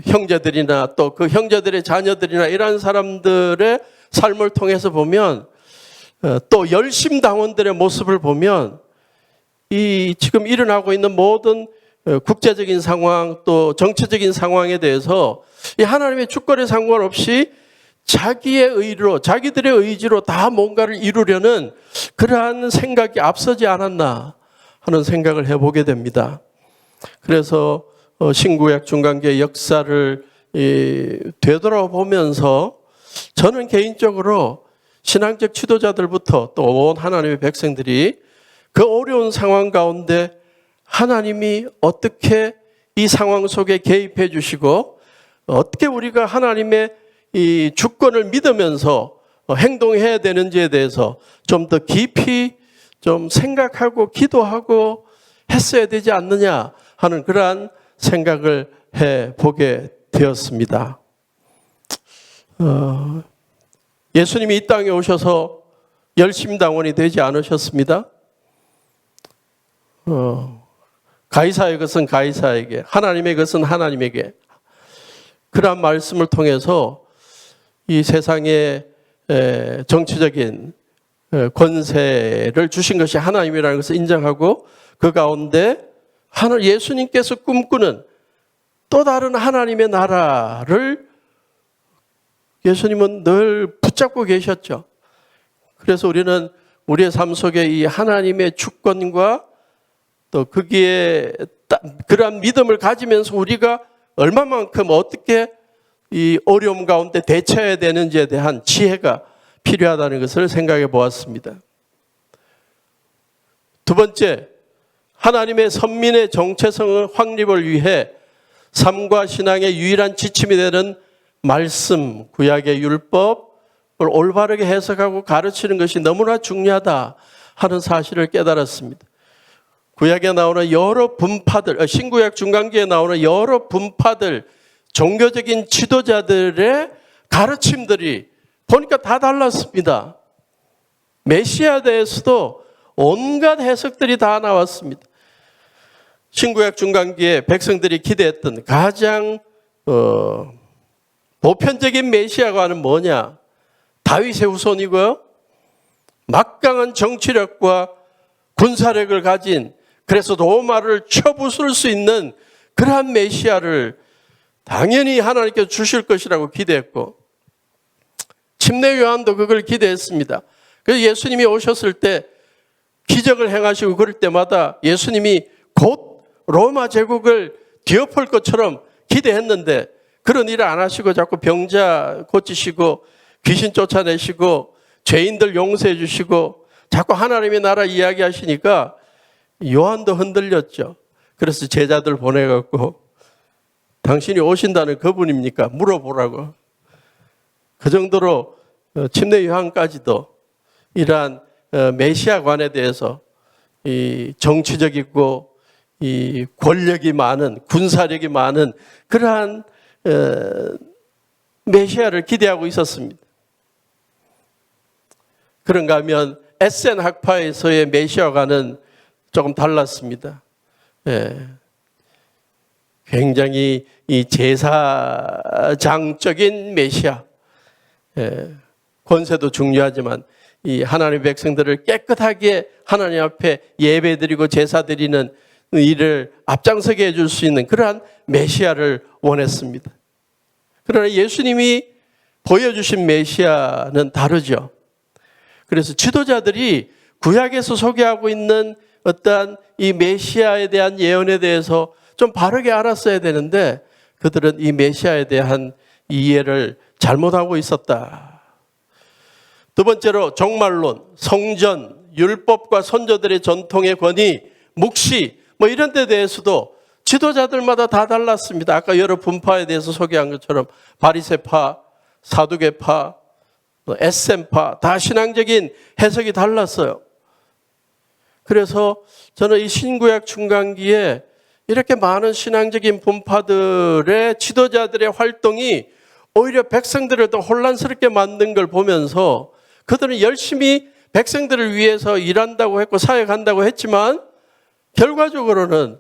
S1: 형제들이나 또 그 형제들의 자녀들이나 이런 사람들의 삶을 통해서 보면 또 열심당원들의 모습을 보면 이 지금 일어나고 있는 모든 국제적인 상황 또 정치적인 상황에 대해서 이 하나님의 주권에 상관없이 자기의 의로 자기들의 의지로 다 뭔가를 이루려는 그러한 생각이 앞서지 않았나 하는 생각을 해보게 됩니다. 그래서 신구약 중간기의 역사를 되돌아보면서 저는 개인적으로 신앙적 지도자들부터 또 온 하나님의 백성들이 그 어려운 상황 가운데 하나님이 어떻게 이 상황 속에 개입해 주시고 어떻게 우리가 하나님의 이 주권을 믿으면서 행동해야 되는지에 대해서 좀 더 깊이 좀 생각하고 기도하고 했어야 되지 않느냐 하는 그러한 생각을 해보게 되었습니다. 예수님이 이 땅에 오셔서 열심당원이 되지 않으셨습니다. 가이사의 것은 가이사에게, 하나님의 것은 하나님에게. 그러한 말씀을 통해서 이 세상의 정치적인 권세를 주신 것이 하나님이라는 것을 인정하고 그 가운데 예수님께서 꿈꾸는 또 다른 하나님의 나라를 예수님은 늘 붙잡고 계셨죠. 그래서 우리는 우리의 삶 속에 이 하나님의 주권과 또 거기에 그러한 믿음을 가지면서 우리가 얼마만큼 어떻게 이 어려움 가운데 대처해야 되는지에 대한 지혜가 필요하다는 것을 생각해 보았습니다. 두 번째, 하나님의 선민의 정체성의 확립을 위해 삶과 신앙의 유일한 지침이 되는 말씀, 구약의 율법을 올바르게 해석하고 가르치는 것이 너무나 중요하다 하는 사실을 깨달았습니다. 구약에 나오는 여러 분파들, 신구약 중간기에 나오는 여러 분파들, 종교적인 지도자들의 가르침들이 보니까 다 달랐습니다. 메시아에 대해서도 온갖 해석들이 다 나왔습니다. 신구약 중간기에 백성들이 기대했던 가장 보편적인 메시아가는 뭐냐? 다윗의 후손이고요. 막강한 정치력과 군사력을 가진, 그래서 로마를 쳐부술 수 있는 그러한 메시아를 당연히 하나님께서 주실 것이라고 기대했고, 침례 요한도 그걸 기대했습니다. 그래서 예수님이 오셨을 때 기적을 행하시고 그럴 때마다 예수님이 곧 로마 제국을 뒤엎을 것처럼 기대했는데 그런 일을 안 하시고 자꾸 병자 고치시고 귀신 쫓아내시고 죄인들 용서해 주시고 자꾸 하나님의 나라 이야기하시니까 요한도 흔들렸죠. 그래서 제자들 보내갖고 당신이 오신다는 그분입니까? 물어보라고. 그 정도로 침례 요한까지도 이러한 메시아관에 대해서 이 정치적이고 이 권력이 많은, 군사력이 많은 그러한 메시아를 기대하고 있었습니다. 그런가 하면 에센 학파에서의 메시아와는 조금 달랐습니다. 예. 굉장히 이 제사장적인 메시아. 예. 권세도 중요하지만 이 하나님의 백성들을 깨끗하게 하나님 앞에 예배드리고 제사드리는 일을 앞장서게 해줄 수 있는 그러한 메시아를 원했습니다. 그러나 예수님이 보여주신 메시아는 다르죠. 그래서 지도자들이 구약에서 소개하고 있는 어떠한 이 메시아에 대한 예언에 대해서 좀 바르게 알았어야 되는데 그들은 이 메시아에 대한 이해를 잘못하고 있었다. 두 번째로 종말론, 성전, 율법과 선조들의 전통의 권위, 묵시 이런 데 대해서도 지도자들마다 다 달랐습니다. 아까 여러 분파에 대해서 소개한 것처럼 바리새파, 사두개파, 에센파 다 신앙적인 해석이 달랐어요. 그래서 저는 이 신구약 중간기에 이렇게 많은 신앙적인 분파들의 지도자들의 활동이 오히려 백성들을 더 혼란스럽게 만든 걸 보면서 그들은 열심히 백성들을 위해서 일한다고 했고 사역한다고 했지만 결과적으로는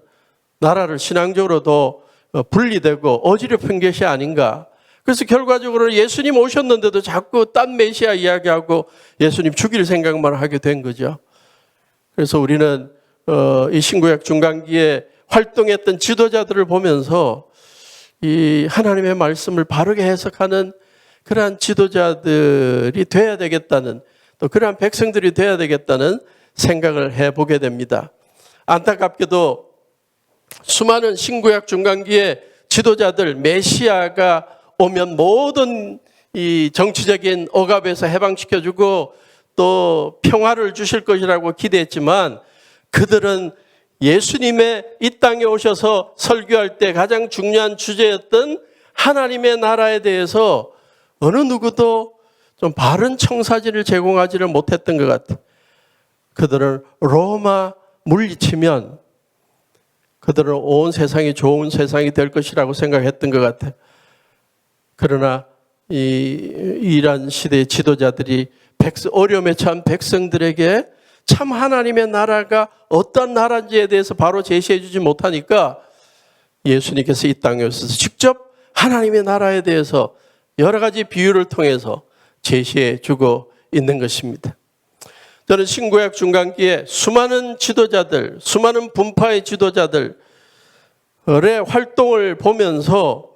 S1: 나라를 신앙적으로도 분리되고 어지럽힌 것이 아닌가. 그래서 결과적으로 예수님 오셨는데도 자꾸 딴 메시아 이야기하고 예수님 죽일 생각만 하게 된 거죠. 그래서 우리는 이 신구약 중간기에 활동했던 지도자들을 보면서 이 하나님의 말씀을 바르게 해석하는 그러한 지도자들이 돼야 되겠다는 또 그러한 백성들이 돼야 되겠다는 생각을 해보게 됩니다. 안타깝게도 수많은 신구약 중간기의 지도자들 메시아가 오면 모든 이 정치적인 억압에서 해방시켜주고 또 평화를 주실 것이라고 기대했지만 그들은 예수님의 이 땅에 오셔서 설교할 때 가장 중요한 주제였던 하나님의 나라에 대해서 어느 누구도 좀 바른 청사진을 제공하지를 못했던 것 같아요. 그들은 로마 물리치면 그들은 온 세상이 좋은 세상이 될 것이라고 생각했던 것 같아요. 그러나 이란 시대의 지도자들이 어려움에 처한 백성들에게 참 하나님의 나라가 어떤 나라인지에 대해서 바로 제시해 주지 못하니까 예수님께서 이 땅에 오셔서 직접 하나님의 나라에 대해서 여러 가지 비유를 통해서 제시해 주고 있는 것입니다. 저는 신구약 중간기에 수많은 지도자들, 수많은 분파의 지도자들의 활동을 보면서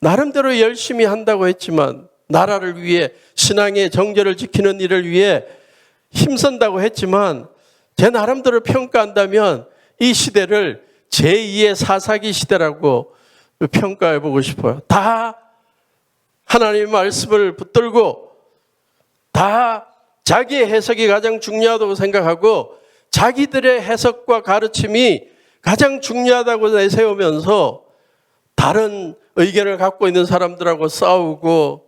S1: 나름대로 열심히 한다고 했지만 나라를 위해 신앙의 정절을 지키는 일을 위해 힘쓴다고 했지만 제 나름대로 평가한다면 이 시대를 제2의 사사기 시대라고 평가해 보고 싶어요. 다 하나님의 말씀을 붙들고 다 자기의 해석이 가장 중요하다고 생각하고 자기들의 해석과 가르침이 가장 중요하다고 내세우면서 다른 의견을 갖고 있는 사람들하고 싸우고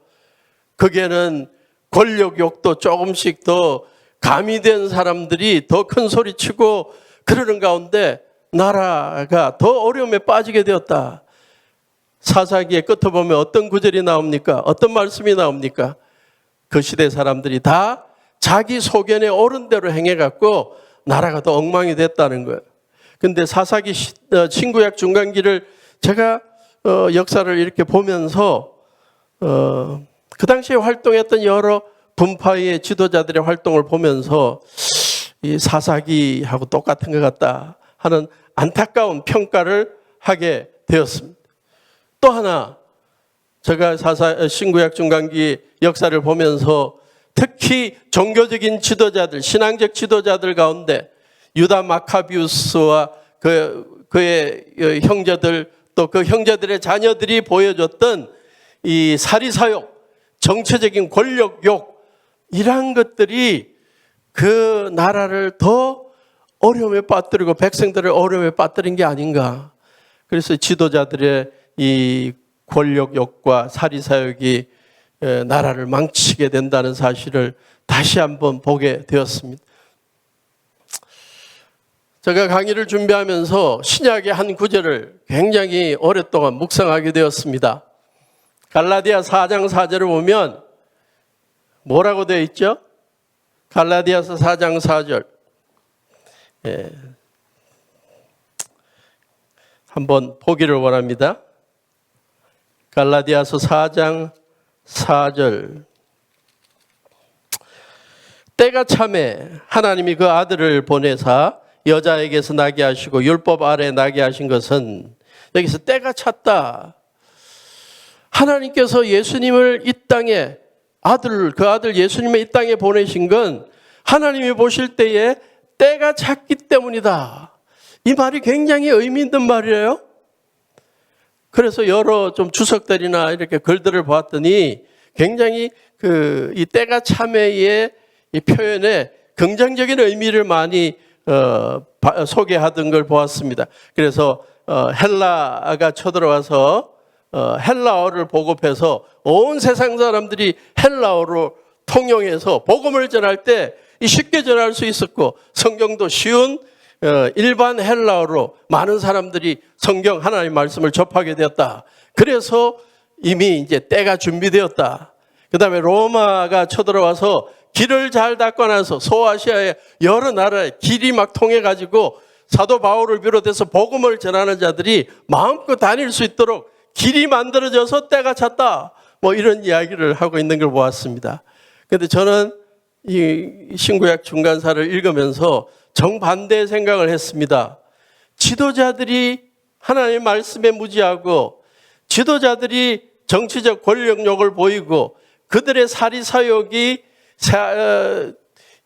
S1: 거기에는 권력욕도 조금씩 더 가미된 사람들이 더 큰 소리치고 그러는 가운데 나라가 더 어려움에 빠지게 되었다. 사사기의 끝에 보면 어떤 구절이 나옵니까? 어떤 말씀이 나옵니까? 그 시대 사람들이 다 자기 소견에 옳은 대로 행해갖고 나라가 더 엉망이 됐다는 거예요. 근데 사사기 신구약 중간기를 제가 역사를 이렇게 보면서 그 당시에 활동했던 여러 분파의 지도자들의 활동을 보면서 이 사사기하고 똑같은 것 같다 하는 안타까운 평가를 하게 되었습니다. 또 하나 제가 신구약 중간기 역사를 보면서 특히 종교적인 지도자들, 신앙적 지도자들 가운데 유다 마카비우스와 그의 형제들 또 그 형제들의 자녀들이 보여줬던 이 사리사욕, 정치적인 권력욕 이러한 것들이 그 나라를 더 어려움에 빠뜨리고 백성들을 어려움에 빠뜨린 게 아닌가. 그래서 지도자들의 이 권력욕과 사리사욕이 나라를 망치게 된다는 사실을 다시 한번 보게 되었습니다. 제가 강의를 준비하면서 신약의 한 구절을 굉장히 오랫동안 묵상하게 되었습니다. 갈라디아 4장 4절을 보면 뭐라고 되어 있죠? 갈라디아서 4장 4절. 예. 한번 보기를 원합니다. 갈라디아서 4장 4절. 때가 참에 하나님이 그 아들을 보내사 여자에게서 나게 하시고 율법 아래 나게 하신 것은, 여기서 때가 찼다. 하나님께서 예수님을 이 땅에 그 아들 예수님을 이 땅에 보내신 건 하나님이 보실 때에 때가 찼기 때문이다. 이 말이 굉장히 의미 있는 말이에요. 그래서 여러 좀 주석들이나 이렇게 글들을 보았더니 굉장히 이 때가 참에의 이 표현에 긍정적인 의미를 많이 소개하던 걸 보았습니다. 그래서 헬라가 쳐들어와서 헬라어를 보급해서 온 세상 사람들이 헬라어로 통용해서 복음을 전할 때 쉽게 전할 수 있었고, 성경도 쉬운 일반 헬라어로 많은 사람들이 성경 하나님 말씀을 접하게 되었다. 그래서 이미 이제 때가 준비되었다. 그 다음에 로마가 쳐들어와서 길을 잘 닦고 나서 소아시아의 여러 나라에 길이 막 통해가지고 사도 바울을 비롯해서 복음을 전하는 자들이 마음껏 다닐 수 있도록 길이 만들어져서 때가 찼다. 뭐 이런 이야기를 하고 있는 걸 보았습니다. 그런데 저는 이 신구약 중간사를 읽으면서 정반대의 생각을 했습니다. 지도자들이 하나님의 말씀에 무지하고 지도자들이 정치적 권력욕을 보이고 그들의 사리사욕이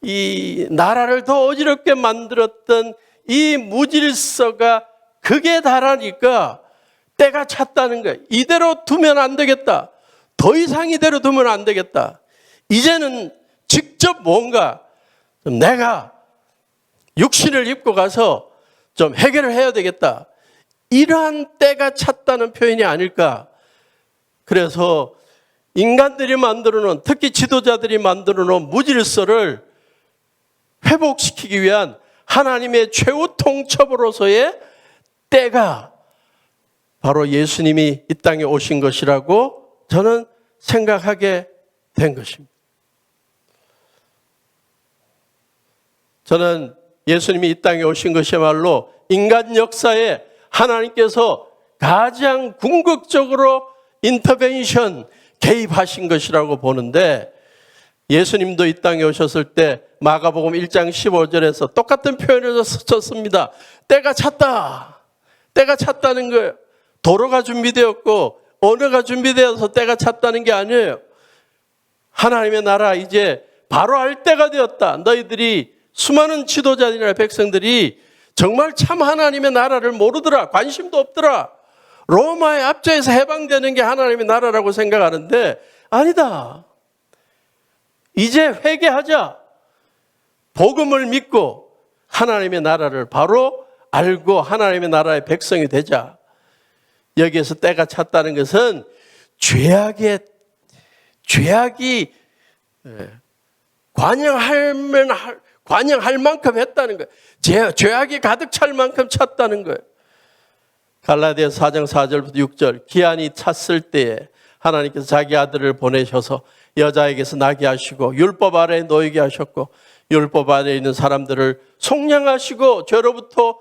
S1: 이 나라를 더 어지럽게 만들었던 이 무질서가 극에 달하니까 때가 찼다는 거예요. 이대로 두면 안 되겠다. 더 이상 이대로 두면 안 되겠다. 이제는 직접 뭔가 내가 육신을 입고 가서 좀 해결을 해야 되겠다. 이러한 때가 찼다는 표현이 아닐까. 그래서 인간들이 만들어 놓은, 특히 지도자들이 만들어 놓은 무질서를 회복시키기 위한 하나님의 최후 통첩으로서의 때가 바로 예수님이 이 땅에 오신 것이라고 저는 생각하게 된 것입니다. 저는 예수님이 이 땅에 오신 것이야말로 인간 역사에 하나님께서 가장 궁극적으로 인터벤션, 개입하신 것이라고 보는데, 예수님도 이 땅에 오셨을 때 마가복음 1장 15절에서 똑같은 표현을 썼습니다. 때가 찼다. 때가 찼다는 거예요. 도로가 준비되었고 언어가 준비되어서 때가 찼다는 게 아니에요. 하나님의 나라 이제 바로 할 때가 되었다. 너희들이, 수많은 지도자들이나 백성들이 정말 참 하나님의 나라를 모르더라. 관심도 없더라. 로마의 압제에서 해방되는 게 하나님의 나라라고 생각하는데 아니다. 이제 회개하자. 복음을 믿고 하나님의 나라를 바로 알고 하나님의 나라의 백성이 되자. 여기에서 때가 찼다는 것은 죄악이 관영할 만큼 했다는 거예요. 죄악이 가득 찰 만큼 찼다는 거예요. 갈라디아서 4장 4절부터 6절. 기한이 찼을 때에 하나님께서 자기 아들을 보내셔서 여자에게서 나게 하시고 율법 아래에 놓이게 하셨고 율법 아래에 있는 사람들을 속량하시고 죄로부터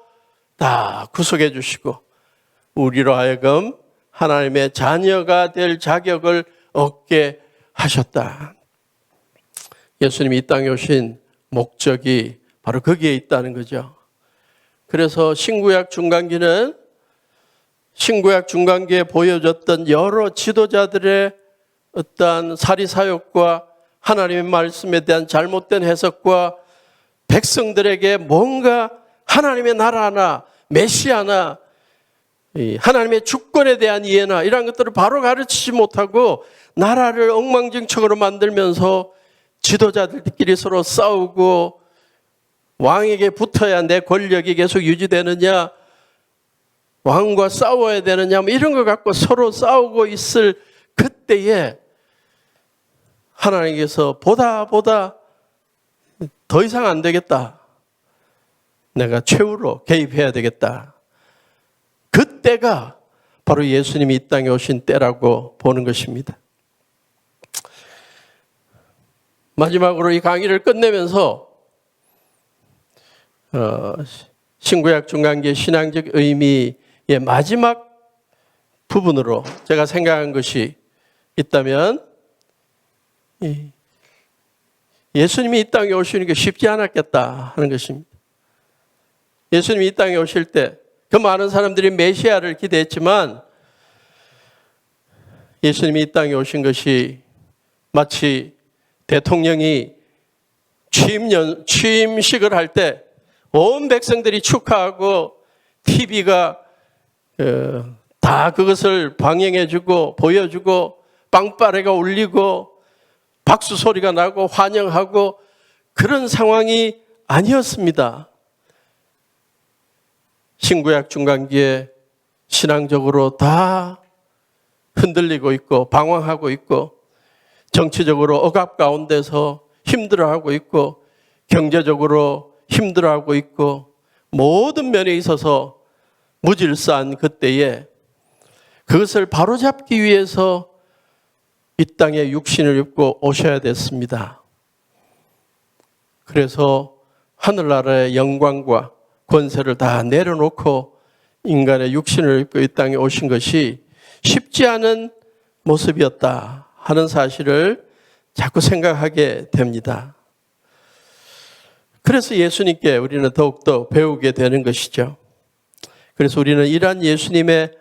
S1: 다 구속해 주시고 우리로 하여금 하나님의 자녀가 될 자격을 얻게 하셨다. 예수님이 이 땅에 오신 목적이 바로 거기에 있다는 거죠. 그래서 신구약 중간기에 보여줬던 여러 지도자들의 어떠한 사리사욕과 하나님의 말씀에 대한 잘못된 해석과 백성들에게 뭔가 하나님의 나라나 메시아나 하나님의 주권에 대한 이해나 이런 것들을 바로 가르치지 못하고 나라를 엉망진창으로 만들면서 지도자들끼리 서로 싸우고 왕에게 붙어야 내 권력이 계속 유지되느냐, 왕과 싸워야 되느냐, 뭐 이런 거 갖고 서로 싸우고 있을 그때에 하나님께서 보다 더 이상 안 되겠다. 내가 최후로 개입해야 되겠다. 그때가 바로 예수님이 이 땅에 오신 때라고 보는 것입니다. 마지막으로 이 강의를 끝내면서 신구약 중간기의 신앙적 의미의 마지막 부분으로 제가 생각한 것이 있다면 예수님이 이 땅에 오시는 게 쉽지 않았겠다 하는 것입니다. 예수님이 이 땅에 오실 때 그 많은 사람들이 메시아를 기대했지만 예수님이 이 땅에 오신 것이 마치 대통령이 취임식을 할 때 온 백성들이 축하하고 TV가 다 그것을 방영해주고 보여주고 빵빠레가 울리고 박수 소리가 나고 환영하고 그런 상황이 아니었습니다. 신구약 중간기에 신앙적으로 다 흔들리고 있고 방황하고 있고 정치적으로 억압 가운데서 힘들어하고 있고 경제적으로 힘들어하고 있고 모든 면에 있어서 무질서한 그때에 그것을 바로잡기 위해서 이 땅에 육신을 입고 오셔야 됐습니다. 그래서 하늘나라의 영광과 권세를 다 내려놓고 인간의 육신을 입고 이 땅에 오신 것이 쉽지 않은 모습이었다 하는 사실을 자꾸 생각하게 됩니다. 그래서 예수님께 우리는 더욱더 배우게 되는 것이죠. 그래서 우리는 이러한 예수님의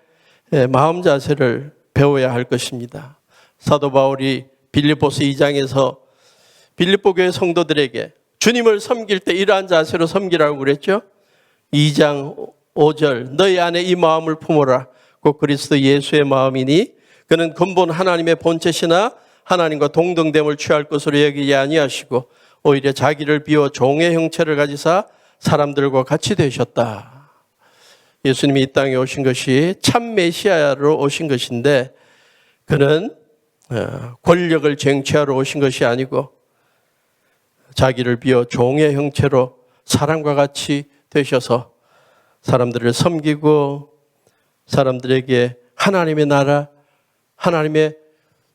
S1: 마음 자세를 배워야 할 것입니다. 사도 바울이 빌립보서 2장에서 빌립보 교회 성도들에게 주님을 섬길 때 이러한 자세로 섬기라고 그랬죠. 2장 5절 너희 안에 이 마음을 품어라. 곧 그리스도 예수의 마음이니 그는 근본 하나님의 본체시나 하나님과 동등됨을 취할 것으로 여기지 아니하시고 오히려 자기를 비워 종의 형체를 가지사 사람들과 같이 되셨다. 예수님이 이 땅에 오신 것이 참 메시아로 오신 것인데 그는 권력을 쟁취하러 오신 것이 아니고 자기를 비워 종의 형체로 사람과 같이 되셔서 사람들을 섬기고 사람들에게 하나님의 나라, 하나님의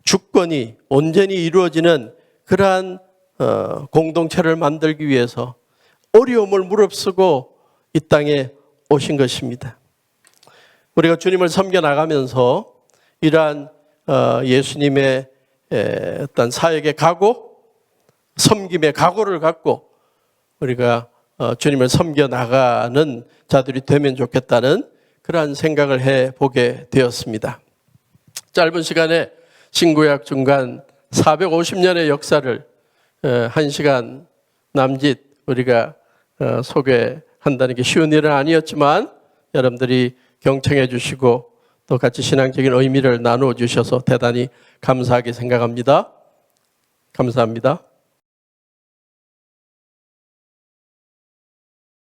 S1: 주권이 온전히 이루어지는 그러한 공동체를 만들기 위해서 어려움을 무릅쓰고 이 땅에 오신 것입니다. 우리가 주님을 섬겨 나가면서 이러한 예수님의 어떤 사역의 각오, 섬김의 각오를 갖고 우리가 주님을 섬겨 나가는 자들이 되면 좋겠다는 그러한 생각을 해보게 되었습니다. 짧은 시간에 신구약 중간 450년의 역사를 1시간 남짓 우리가 소개한다는 게 쉬운 일은 아니었지만 여러분들이 경청해 주시고 또 같이 신앙적인 의미를 나누어 주셔서 대단히 감사하게 생각합니다. 감사합니다.